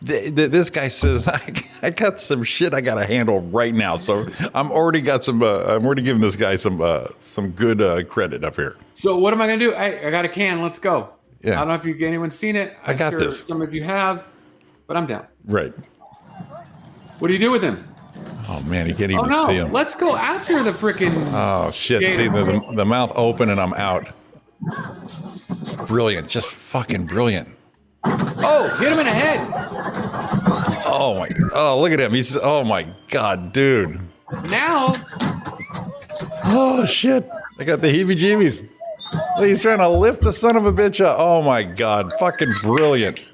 This guy says, I got some shit I got to handle right now. So I'm already giving this guy some good credit up here. So what am I going to do? I got a can. Let's go. Yeah. I don't know if anyone's seen it. I got sure this. Some of you have, but I'm down. Right. What do you do with him? Oh, man, you can't even Oh, no. see him. Let's go after the freaking... Oh, shit. See, the mouth open and I'm out. Brilliant. Just fucking brilliant. Oh, hit him in the head. Oh, my. Oh, look at him. He's, oh, my God, dude. Now, Oh, shit. I got the heebie-jeebies. He's trying to lift the son of a bitch up. Oh, my God. Fucking brilliant.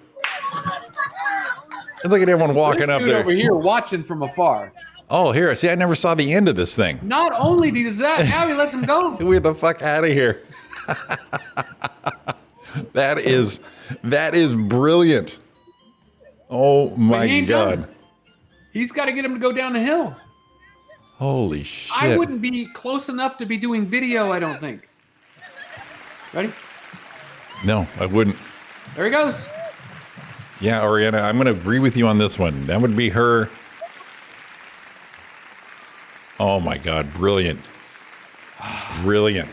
And look at everyone walking this up dude there. over here watching from afar. Oh, here. See, I never saw the end of this thing. Not only does that, now he lets him go. Get the fuck out of here. That is brilliant. Oh But my he ain't God. done. He's got to get him to go down the hill. Holy shit. I wouldn't be close enough to be doing video, I don't think. Ready? No, I wouldn't. There he goes. Yeah, Ariana, I'm going to agree with you on this one. That would be her. Oh my God, brilliant. Brilliant.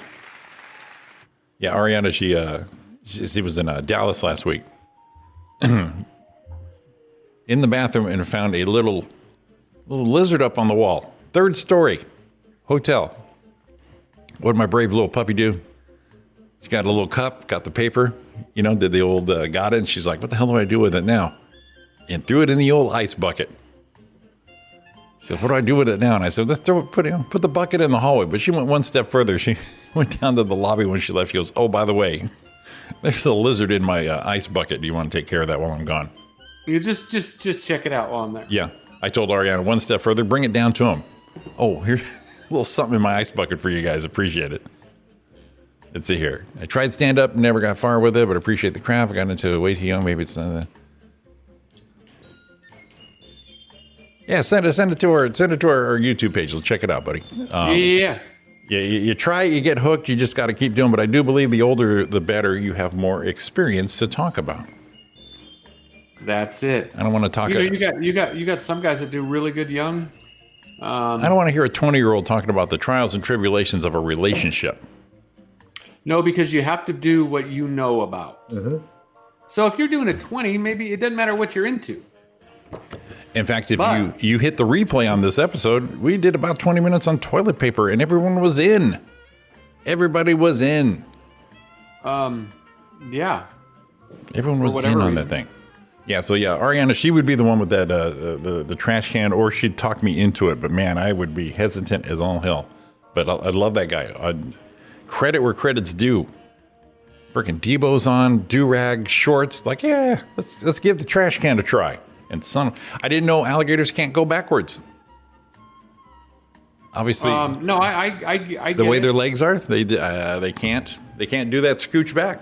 Yeah, Ariana, she was in Dallas last week. In the bathroom and found a little lizard up on the wall. 3rd story hotel. What did my brave little puppy do? She got a little cup, got the paper, did the old got it. And she's like, what the hell do I do with it now? And threw it in the old ice bucket. She said, what do I do with it now? And I said, let's put the bucket in the hallway. But she went one step further. She went down to the lobby when she left. She goes, oh, by the way, there's a lizard in my ice bucket. Do you want to take care of that while I'm gone? You just check it out while I'm there. Yeah. I told Ariana one step further, bring it down to him. Oh, here's a little something in my ice bucket for you guys. Appreciate it. Let's see here. I tried stand up, never got far with it, but appreciate the craft. I got into way too young. Maybe it's not. Yeah, send it to our YouTube page. Let's check it out, buddy. Yeah. Yeah, you try, you get hooked. You just got to keep doing. But I do believe the older, the better. You have more experience to talk about. That's it. I don't want to talk. You got some guys that do really good young. I don't want to hear a 20-year-old talking about the trials and tribulations of a relationship. No, because you have to do what you know about. Mm-hmm. So if you're doing a 20, maybe it doesn't matter what you're into. In fact, if you hit the replay on this episode, we did about 20 minutes on toilet paper, and everyone was in. Everybody was in. Yeah. Everyone was in on that thing. Yeah, so yeah, Ariana, she would be the one with that the trash can, or she'd talk me into it. But man, I would be hesitant as all hell. But I love that guy. Credit where credit's due. Freaking Debo's on, do-rag, shorts. Like, yeah, let's give the trash can a try. And I didn't know alligators can't go backwards. Obviously, no, I get the way it. their legs are, they can't do that scooch back.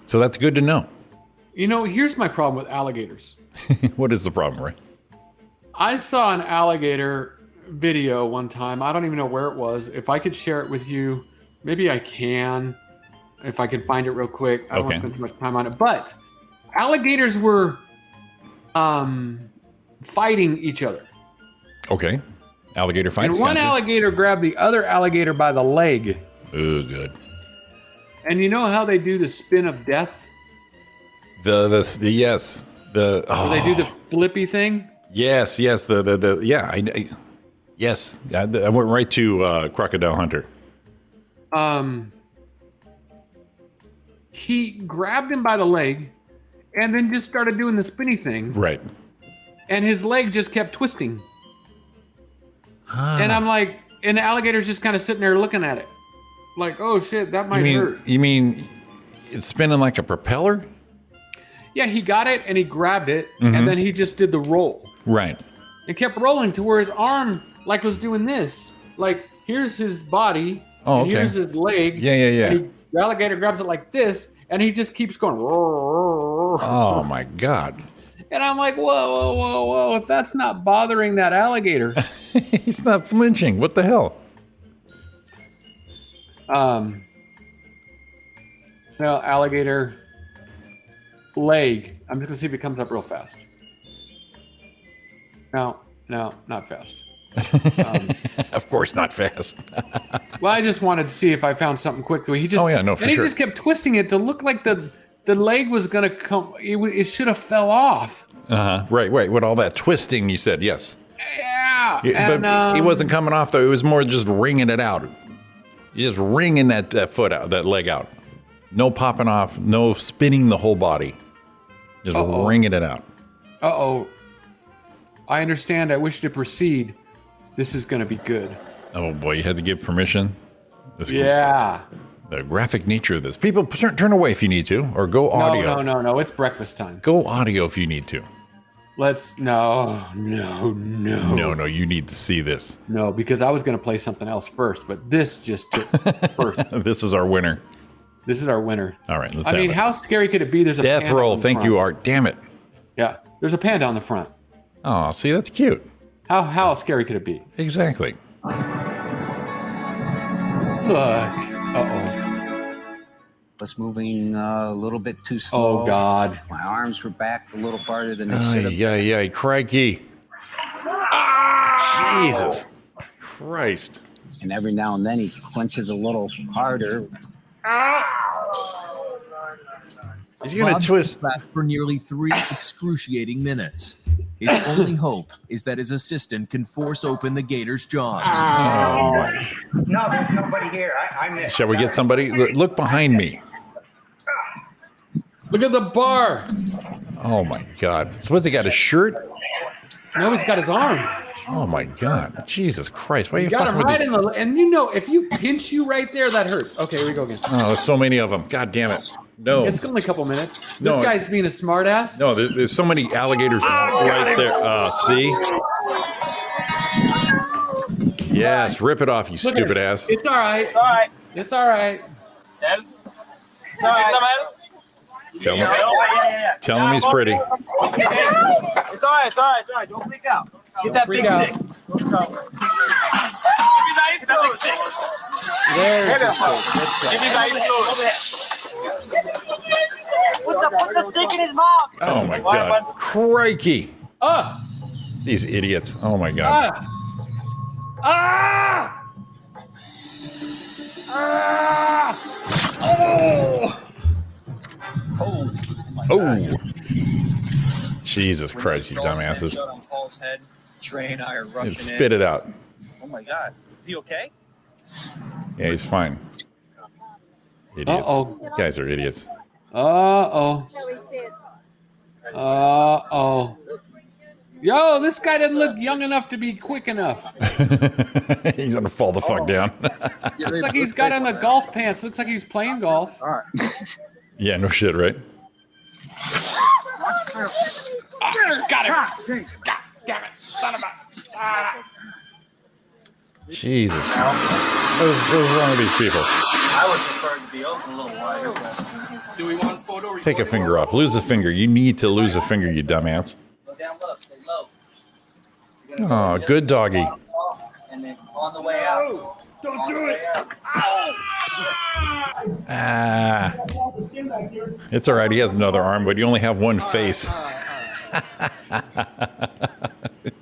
So that's good to know. Here's my problem with alligators. What is the problem, Ray? I saw an alligator video one time. I don't even know where it was. If I could share it with you, maybe I can. If I can find it real quick. I don't want to spend too much time on it. But alligators were fighting each other. Okay. Alligator fights. And one alligator grabbed the other alligator by the leg. Oh, good. And you know how they do the spin of death? Yes. Where they do the flippy thing? Yes. Yes. Yes. I went right to Crocodile Hunter. He grabbed him by the leg and then just started doing the spinny thing. Right. And his leg just kept twisting. And I'm like, and the alligator's just kind of sitting there looking at it. Like, oh shit, that might hurt. You mean it's spinning like a propeller? Yeah, he got it and he grabbed it and then he just did the roll. Right. It kept rolling to where his arm was doing this. Like, here's his body. Oh, and okay. here's his leg. Yeah. And the alligator grabs it like this and he just keeps going. Oh my God. And I'm like, whoa. If that's not bothering that alligator. He's not flinching. What the hell? Well, alligator leg. I'm just gonna see if it comes up real fast. No, not fast. Of course, not fast. Well, I just wanted to see if I found something quickly. He just, Oh, yeah, no, for and he sure. just kept twisting it to look like the leg was gonna come. It should have fell off. Right. With all that twisting, you said yes. Yeah, But it wasn't coming off though. It was more just wringing it out. You're just wringing that foot out, that leg out. No popping off. No spinning the whole body. Just wringing it out. Uh-oh. I understand. I wish to proceed. This is going to be good. Oh boy, you had to give permission. Yeah. The graphic nature of this. People, turn away if you need to, or go audio. No. It's breakfast time. Go audio if you need to. No. You need to see this. No, because I was going to play something else first, but this just took first. This is our winner. This is our winner. All right, let's I have mean, it. how scary could it be? There's a Death panda roll. on the Thank front. you, Art. Damn it. Yeah, there's a panda on the front. Oh, see, that's cute. How scary could it be? Exactly. Look. Uh-oh. Was moving a little bit too slow. Oh, God. My arms were back a little farther than they should have. Yeah, crikey. Jesus Christ. And every now and then he clenches a little harder. He's going Bob's to twist. back for nearly 3 excruciating minutes. His only hope is that his assistant can force open the gator's jaws. Oh, my. No, there's nobody here. I missed. Shall we get somebody? Look behind me. Look at the bar. Oh, my God. So what's he got, a shirt? No, he's got his arm. Oh, my God. Jesus Christ. Why are you Got fucking him with right the... in the... And you know, if you pinch you right there, that hurts. Okay, here we go again. Oh, there's so many of them. God damn it. No. It's only a couple minutes. No. This guy's being a smartass. No, there's so many alligators right there. See? Yes, rip it off, you Look at stupid it. ass. It's all right. It's all right. Tell him he's pretty. It's all right. Don't freak out. Get that freak big out. stick. Give me the ice cube. There's the stick. Give me the ice cube. Over here. Put the stick in his mouth. Oh, my God. Crikey. Ah! These idiots. Oh, my God. Ah! Oh! Oh. Jesus Christ, you dumbasses. Trey and I are rushing Spit it out. Oh my God. Is he okay? Yeah, he's fine. Idiots. Uh-oh. You guys are idiots. Uh-oh. Uh-oh. Yo, this guy doesn't look young enough to be quick enough. He's gonna fall the fuck down. Looks like he's got on the golf pants. Looks like he's playing golf. All right. Yeah, no shit, right? Got him. God damn it. Son of a... Jesus. What's wrong with these people? I would prefer to be open a little wider. But... Do we want photo? Take a finger off. Lose a finger. You need to lose a finger, you dumbass. Go down low. Stay low. Oh, good doggy. And then on the way out. Don't do it. Ah. It's all right. He has another arm, but you only have one face.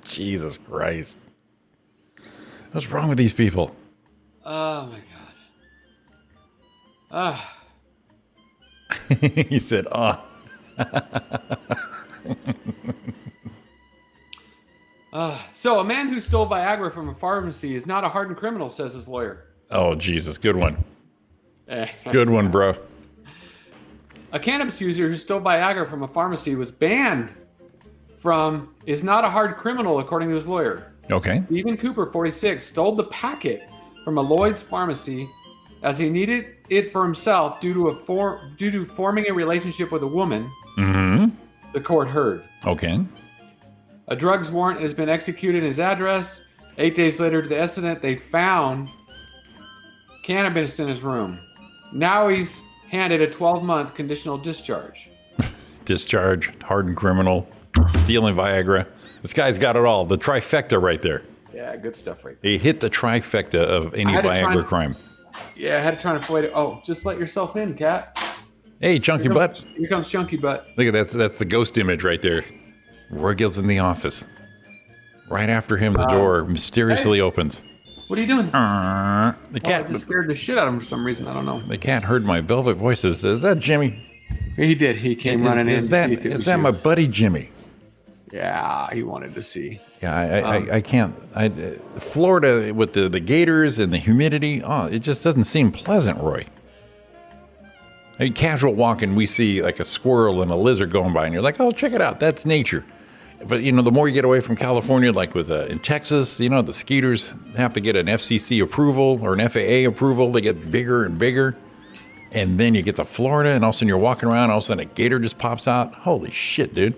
Jesus Christ. What's wrong with these people? Oh, my God. Ah. He said, So, a man who stole Viagra from a pharmacy is not a hardened criminal, says his lawyer. Oh, Jesus. Good one. Good one, bro. A cannabis user who stole Viagra from a pharmacy was banned is not a hard criminal, according to his lawyer. Okay. Stephen Cooper, 46, stole the packet from a Lloyd's pharmacy as he needed it for himself due to forming a relationship with a woman. Mm-hmm. The court heard. Okay. A drugs warrant has been executed in his address. 8 days later to the incident, they found cannabis in his room. Now he's handed a 12-month conditional discharge. Discharge, hardened criminal, stealing Viagra. This guy's got it all. The trifecta right there. Yeah, good stuff right there. He hit the trifecta of any Viagra crime. Yeah, I had to try to avoid it. Oh, just let yourself in, Cat. Hey, Chunky Butt. Here comes Chunky Butt. Look at that. That's the ghost image right there. Roy Gill's in the office. Right after him, the door mysteriously opens. What are you doing? The cat just scared the shit out of him for some reason. I don't know. The cat heard my velvet voices. Is that Jimmy? He did. He came running in. Is that my buddy Jimmy? Yeah, he wanted to see. Yeah, I can't. Florida with the gators and the humidity. Oh, it just doesn't seem pleasant, Roy. I mean, casual walking, we see like a squirrel and a lizard going by, and you're like, oh, check it out. That's nature. But, you know, the more you get away from California, like with in Texas, you know, the skeeters have to get an FCC approval or an FAA approval. They get bigger and bigger. And then you get to Florida, and all of a sudden you're walking around, all of a sudden a gator just pops out. Holy shit, dude.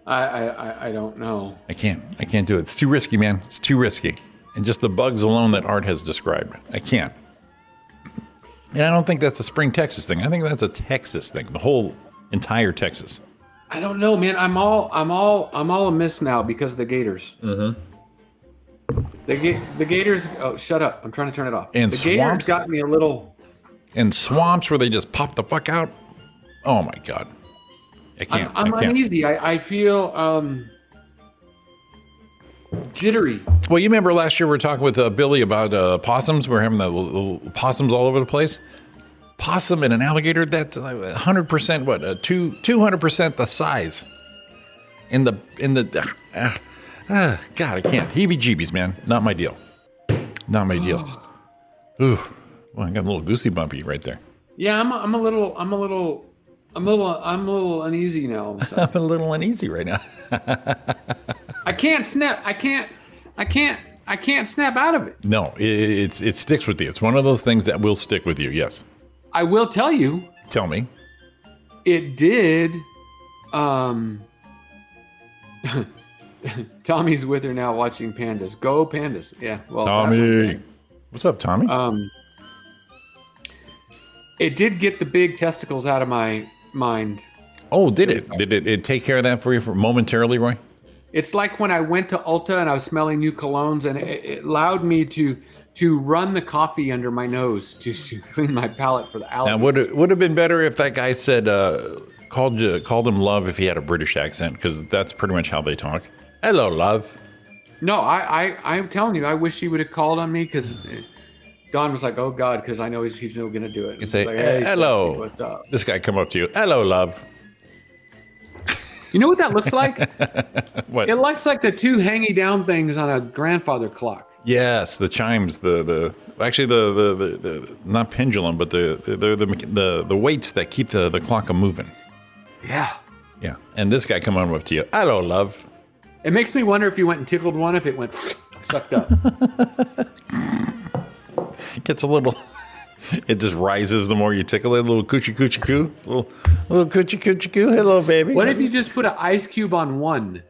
I don't know. I can't do it. It's too risky, man. It's too risky. And just the bugs alone that Art has described. I can't. And I don't think that's a Spring, Texas thing. I think that's a Texas thing. The whole entire Texas. I don't know, man. I'm all amiss now because of the gators. Mm-hmm. The gators. Oh, shut up! I'm trying to turn it off. And the swamps gators got me a little. And swamps where they just pop the fuck out. Oh my god! I can't. I'm uneasy. I feel jittery. Well, you remember last year we were talking with Billy about possums. We're having the little possums all over the place. Possum and an alligator, that's 100%. What? 200% the size. God, I can't. Heebie-jeebies, man. Not my deal. Not my deal. Ooh, well, I got a little goosey bumpy right there. Yeah, I'm a little uneasy now. I'm a little uneasy right now. I can't snap. I can't snap out of it. No, it sticks with you. It's one of those things that will stick with you. Yes. I will tell you. Tell me. It did. Tommy's with her now watching Pandas. Go Pandas. Yeah. Well, Tommy. What's up, Tommy? It did get the big testicles out of my mind. Oh, did it? Did it take care of that for you momentarily, Roy? It's like when I went to Ulta and I was smelling new colognes, and it allowed me to run the coffee under my nose to clean my palate for the allergies. Now, would have been better if that guy said called him love if he had a British accent, because that's pretty much how they talk. Hello, love. No, I'm telling you, I wish he would have called on me, because Don was like, oh God, because I know he's still gonna do it. You say, like, hey, hello. Sexy, what's up? This guy come up to you. Hello, love. You know what that looks like? What? It looks like the two hangy down things on a grandfather clock. Yes, the chimes, the not pendulum, but the weights that keep the clock a moving. Yeah. Yeah. And this guy come on up to you. Hello, love. It makes me wonder if you went and tickled one, if it went sucked up. It gets a little. It just rises the more you tickle it. A little coochie coochie coo. Little coochie coochie coo. Hello, baby. What if you just put an ice cube on one?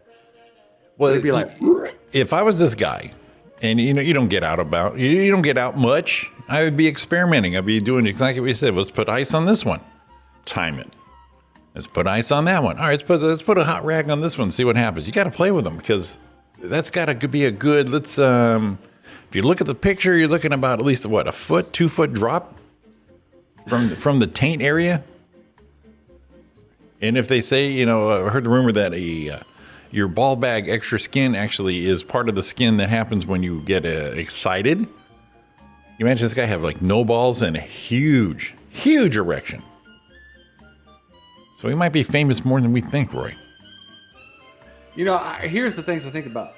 Well, it'd be like. If I was this guy, and you don't get out you don't get out much, I would be experimenting. I'd be doing exactly what you said. Let's put ice on this one. Time it. Let's put ice on that one. All right, let's put a hot rag on this one. See what happens. You got to play with them, because that's got to be a good. If you look at the picture, you're looking about at least what, a 2 foot drop from the taint area. And if they say, I heard the rumor that your ball bag extra skin actually is part of the skin that happens when you get excited. You imagine this guy have like no balls and a huge erection. So he might be famous more than we think, Roy. Here's the things I think about.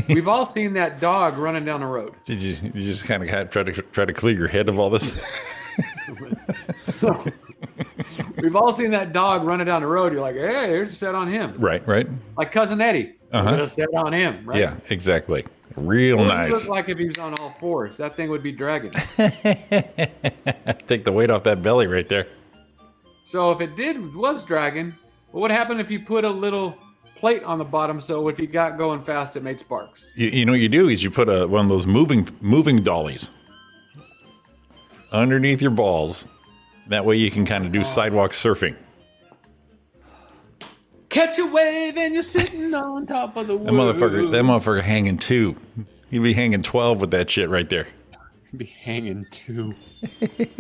We've all seen that dog running down the road. Did you just kind of try to clear your head of all this? So, we've all seen that dog running down the road. You're like, hey, here's a set on him. Right. Like Cousin Eddie. There's a set on him, right? Yeah, exactly. Real nice. It would look like if he was on all fours. That thing would be dragging. Take the weight off that belly right there. So if it was dragging, what would happen if you put a little plate on the bottom, so if you got going fast, it made sparks? You know what you do is you put one of those moving dollies underneath your balls. That way you can kind of do sidewalk surfing. Catch a wave and you're sitting on top of the world. That motherfucker hanging too. You'd be hanging 12 with that shit right there. Be hanging too. That's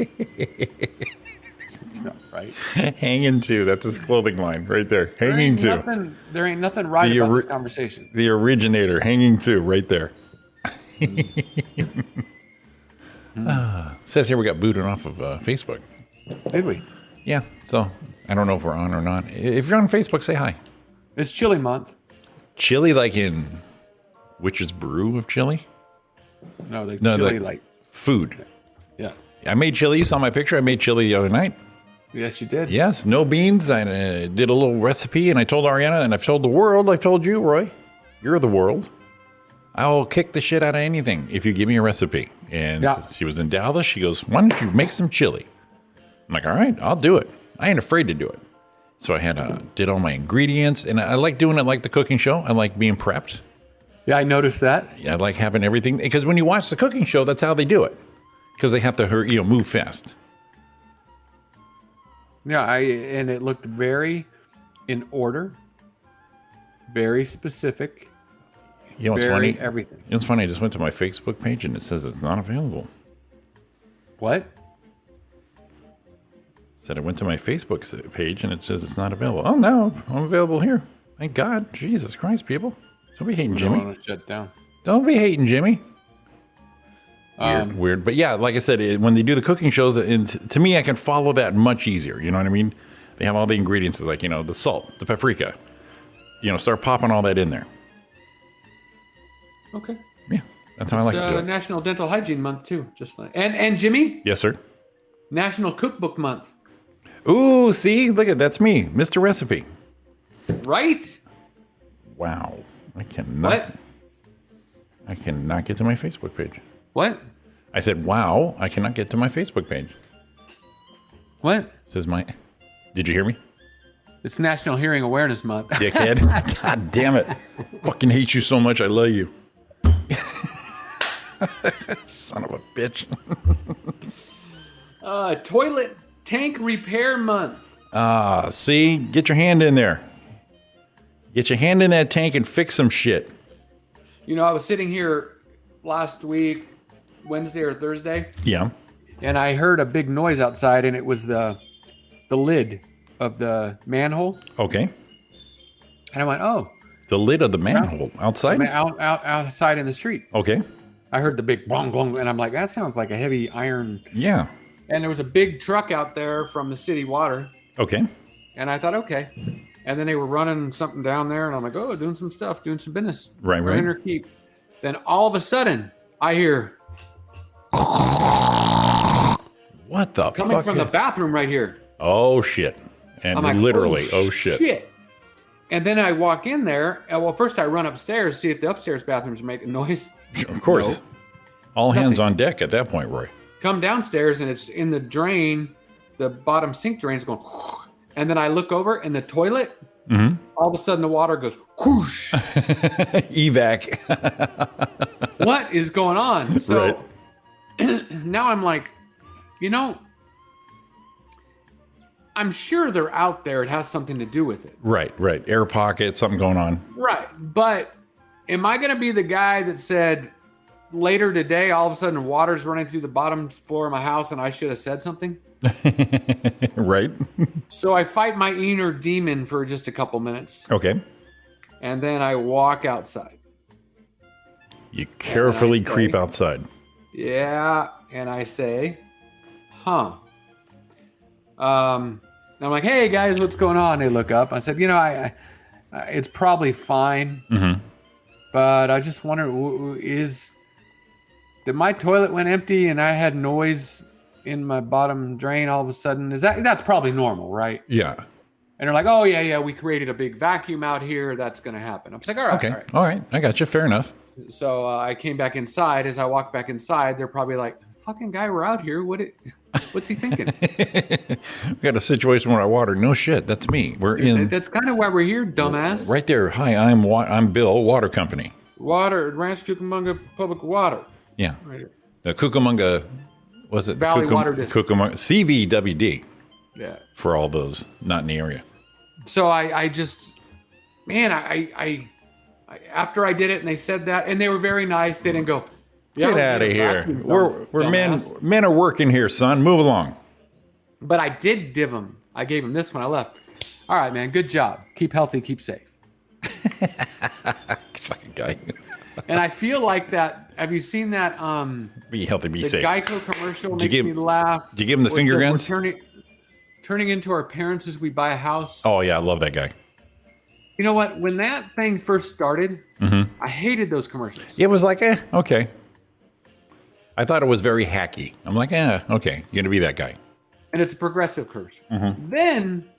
not right. Hanging 2. That's his clothing line right there. Hanging 2. There ain't nothing right The about this conversation. The originator. Hanging 2 right there. Says here we got booted off of Facebook. Did we? Yeah. So I don't know if we're on or not. If you're on Facebook, say hi. It's chili month. Chili like in Witch's Brew of chili? No, they No, chili the like food. yeah. I made chili. You saw my picture. I made chili the other night. Yes, you did. Yes, no beans. I did a little recipe, and I told Ariana, and I've told the world. I told you, Roy. You're the world. I'll kick the shit out of anything if you give me a recipe. And she was in Dallas. She goes, why don't you make some chili? I'm like, all right, I'll do it. I ain't afraid to do it. So I had did all my ingredients, and I like doing it like the cooking show. I like being prepped. Yeah, I noticed that. I like having everything, because when you watch the cooking show, that's how they do it, because they have to hurry, move fast. Yeah, and it looked very in order, very specific. You know what's very funny? Everything. You know what's funny? I just went to my Facebook page and it says it's not available. What? Said I went to my Facebook page and it says it's not available. Oh no, I'm available here. Thank God. Jesus Christ, people. Don't be hating Jimmy. I don't want to shut down. Don't be hating Jimmy. Weird. But yeah, like I said, when they do the cooking shows, and to me, I can follow that much easier. You know what I mean? They have all the ingredients, like, the salt, the paprika. Start popping all that in there. Okay. Yeah, that's how I like to do it. National Dental Hygiene Month too, just like and Jimmy. Yes, sir. National Cookbook Month. Ooh, see, look at that's me, Mr. Recipe. Right? Wow, I cannot. What? I cannot get to my Facebook page. What? I said, wow, I cannot get to my Facebook page. What? Says my. Did you hear me? It's National Hearing Awareness Month. Dickhead. God damn it. Fucking hate you so much. I love you. Son of a bitch. Toilet Tank Repair Month. See? Get your hand in there. Get your hand in that tank and fix some shit. I was sitting here last week, Wednesday or Thursday. Yeah. And I heard a big noise outside, and it was the lid of the manhole. Okay. And I went, oh. The lid of the manhole outside? Outside in the street. Okay. I heard the big bong bong, and I'm like, that sounds like a heavy iron. Yeah. And there was a big truck out there from the city water. Okay. And I thought, okay. And then they were running something down there, and I'm like, oh, doing some stuff, doing some business. Right. In their keep. Then all of a sudden, I hear. What the fuck? Coming from the bathroom right here. Oh, shit. And I'm like, literally, oh, shit. And then I walk in there. And well, first I run upstairs, see if the upstairs bathroom's making noise. Of course. No. All hands Nothing. on deck at that point, Roy. Come downstairs, and it's in the drain. The bottom sink drain's going. And then I look over, and the toilet, all of a sudden the water goes whoosh. Evac. What is going on? So now I'm like, I'm sure they're out there. It has something to do with it. Right. Air pocket, something going on. Right. But am I going to be the guy that said later today, all of a sudden water's running through the bottom floor of my house and I should have said something? Right. So I fight my inner demon for just a couple minutes. Okay. And then I walk outside. You carefully creep outside. Yeah. And I say, I'm like, hey guys, what's going on? They look up. I said, it's probably fine, but I just wonder, did my toilet went empty and I had noise in my bottom drain all of a sudden? That's probably normal, right? Yeah. And they're like, oh yeah, we created a big vacuum out here. That's gonna happen. I'm like, all right. Okay. All right. I got you. Fair enough. So I came back inside. As I walked back inside, they're probably like, fucking guy, we're out here. What's he thinking? We got a situation where I water. No shit. That's me. We're in. That's kind of why we're here, dumbass. Right there. Hi, I'm Bill, Water Company. Ranch Cucamonga Public Water. Yeah. Right here. The Cucamonga, was it? Valley Water District. Cucamonga, CVWD. Yeah. For all those not in the area. So I just, man, I after I did it and they said that, and they were very nice. They didn't go, Get out of here. We're men. Men are working here, son. Move along. But I did give him. I gave him this when I left. All right, man. Good job. Keep healthy. Keep safe. Fucking guy. And I feel like that. Have you seen that? Be healthy. Be the safe. Geico commercial makes me laugh. Did you give him the where it finger said, guns? "We're turning into our parents as we buy a house." Oh yeah, I love that guy. You know what? When that thing first started, I hated those commercials. It was like, okay. I thought it was very hacky. I'm like, okay, you're gonna be that guy. And it's a progressive curse. Then,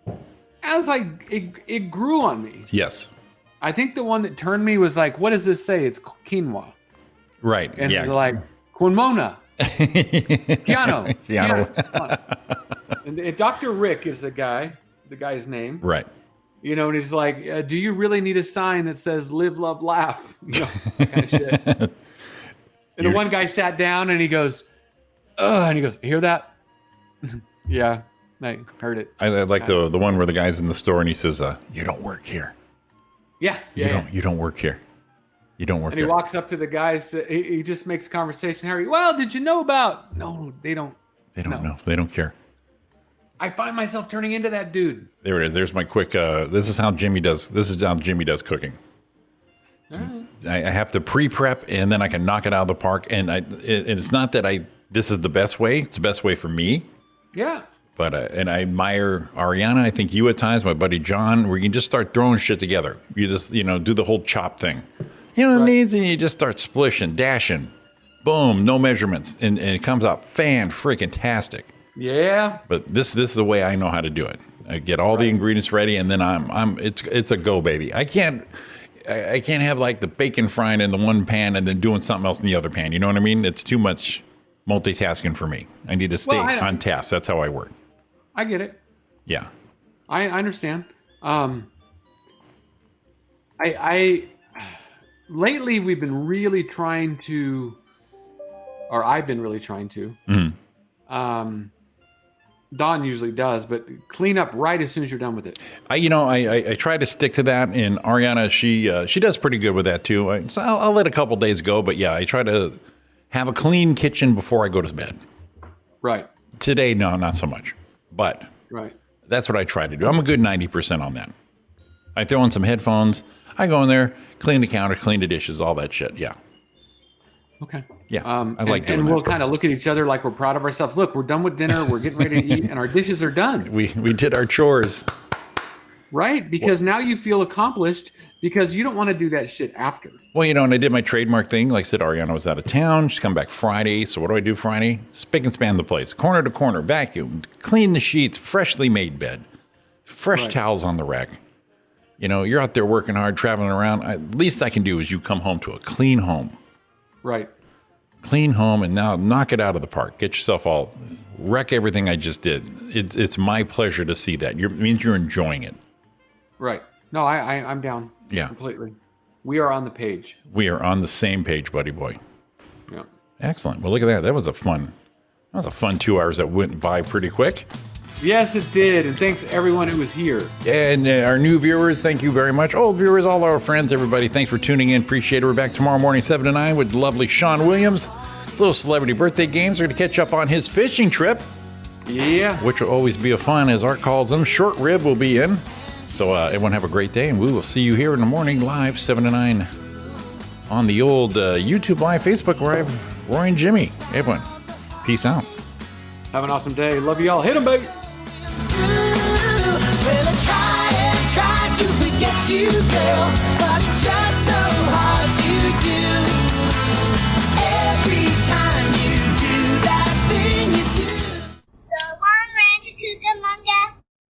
as it grew on me. Yes. I think the one that turned me was like, what does this say? It's quinoa. Right. And yeah. they're like, quinmona. Piano. And Dr. Rick is the guy's name. Right. You know, and he's like, do you really need a sign that says live, love, laugh? You know, that kind of shit. And the one guy sat down and he goes, ugh, and he goes, hear that? Yeah, I heard it. I like the one where the guy's in the store and he says, you don't work here. Yeah. You don't work here. You don't work and here. he walks up to the guys. He just makes conversation. Harry, well, did you know about? No, they don't. They don't know. They don't care. I find myself turning into that dude. There it is. There's my quick. This is how Jimmy does cooking. I have to pre-prep and then I can knock it out of the park. And it's not that this is the best way. It's the best way for me. Yeah. But and I admire Ariana. I think you at times, my buddy John, where you can just start throwing shit together. You just do the whole chop thing. You know what it means, and you just start splishing, dashing, boom, no measurements, and it comes out fan-freaking-tastic. Yeah. But this is the way I know how to do it. I get all the ingredients ready, and then it's a go, baby. I can't have like the bacon frying in the one pan and then doing something else in the other pan. You know what I mean? It's too much multitasking for me. I need to stay on task. That's how I work. I get it. Yeah. I understand. Lately we've been really trying to, or I've been really trying to. Don usually does, but clean up right as soon as you're done with it. I try to stick to that, and Ariana, she does pretty good with that too. So I'll let a couple days go, but yeah, I try to have a clean kitchen before I go to bed. Right. Today, no, not so much, but that's what I try to do. I'm a good 90% on that. I throw in some headphones. I go in there, clean the counter, clean the dishes, all that shit. Yeah. Okay. Yeah. I like doing and that. we'll kind of look at each other like we're proud of ourselves. Look, we're done with dinner. We're getting ready to eat, and our dishes are done. We did our chores. Right? Because now you feel accomplished because you don't want to do that shit after. Well, and I did my trademark thing. Like I said, Ariana was out of town. She's come back Friday. So what do I do Friday? Spick and span the place. Corner to corner. Vacuum. Clean the sheets. Freshly made bed. Fresh towels on the rack. You're out there working hard, traveling around. Least I can do is you come home to a clean home. Right. Clean home, and now knock it out of the park. Get yourself wreck everything I just did. It's my pleasure to see that. It means you're enjoying it. Right. No, I'm down. Yeah. Completely. We are on the page. We are on the same page, buddy boy. Yeah. Excellent. Well, look at that. That was a fun 2 hours that went by pretty quick. Yes, it did. And thanks everyone who was here. And our new viewers, thank you very much. Old viewers, all our friends, everybody, thanks for tuning in. Appreciate it. We're back tomorrow morning, 7 to 9 with lovely Sean Williams. Little celebrity birthday games. We're going to catch up on his fishing trip. Yeah. Which will always be a fun, as Art calls them. Short rib will be in. So everyone have a great day, and we will see you here in the morning live, 7 to 9 on the old YouTube Live, Facebook Live, Roy and Jimmy. Everyone, peace out. Have an awesome day. Love you all. Hit them, baby. Well, I try to forget you, girl, but it's just so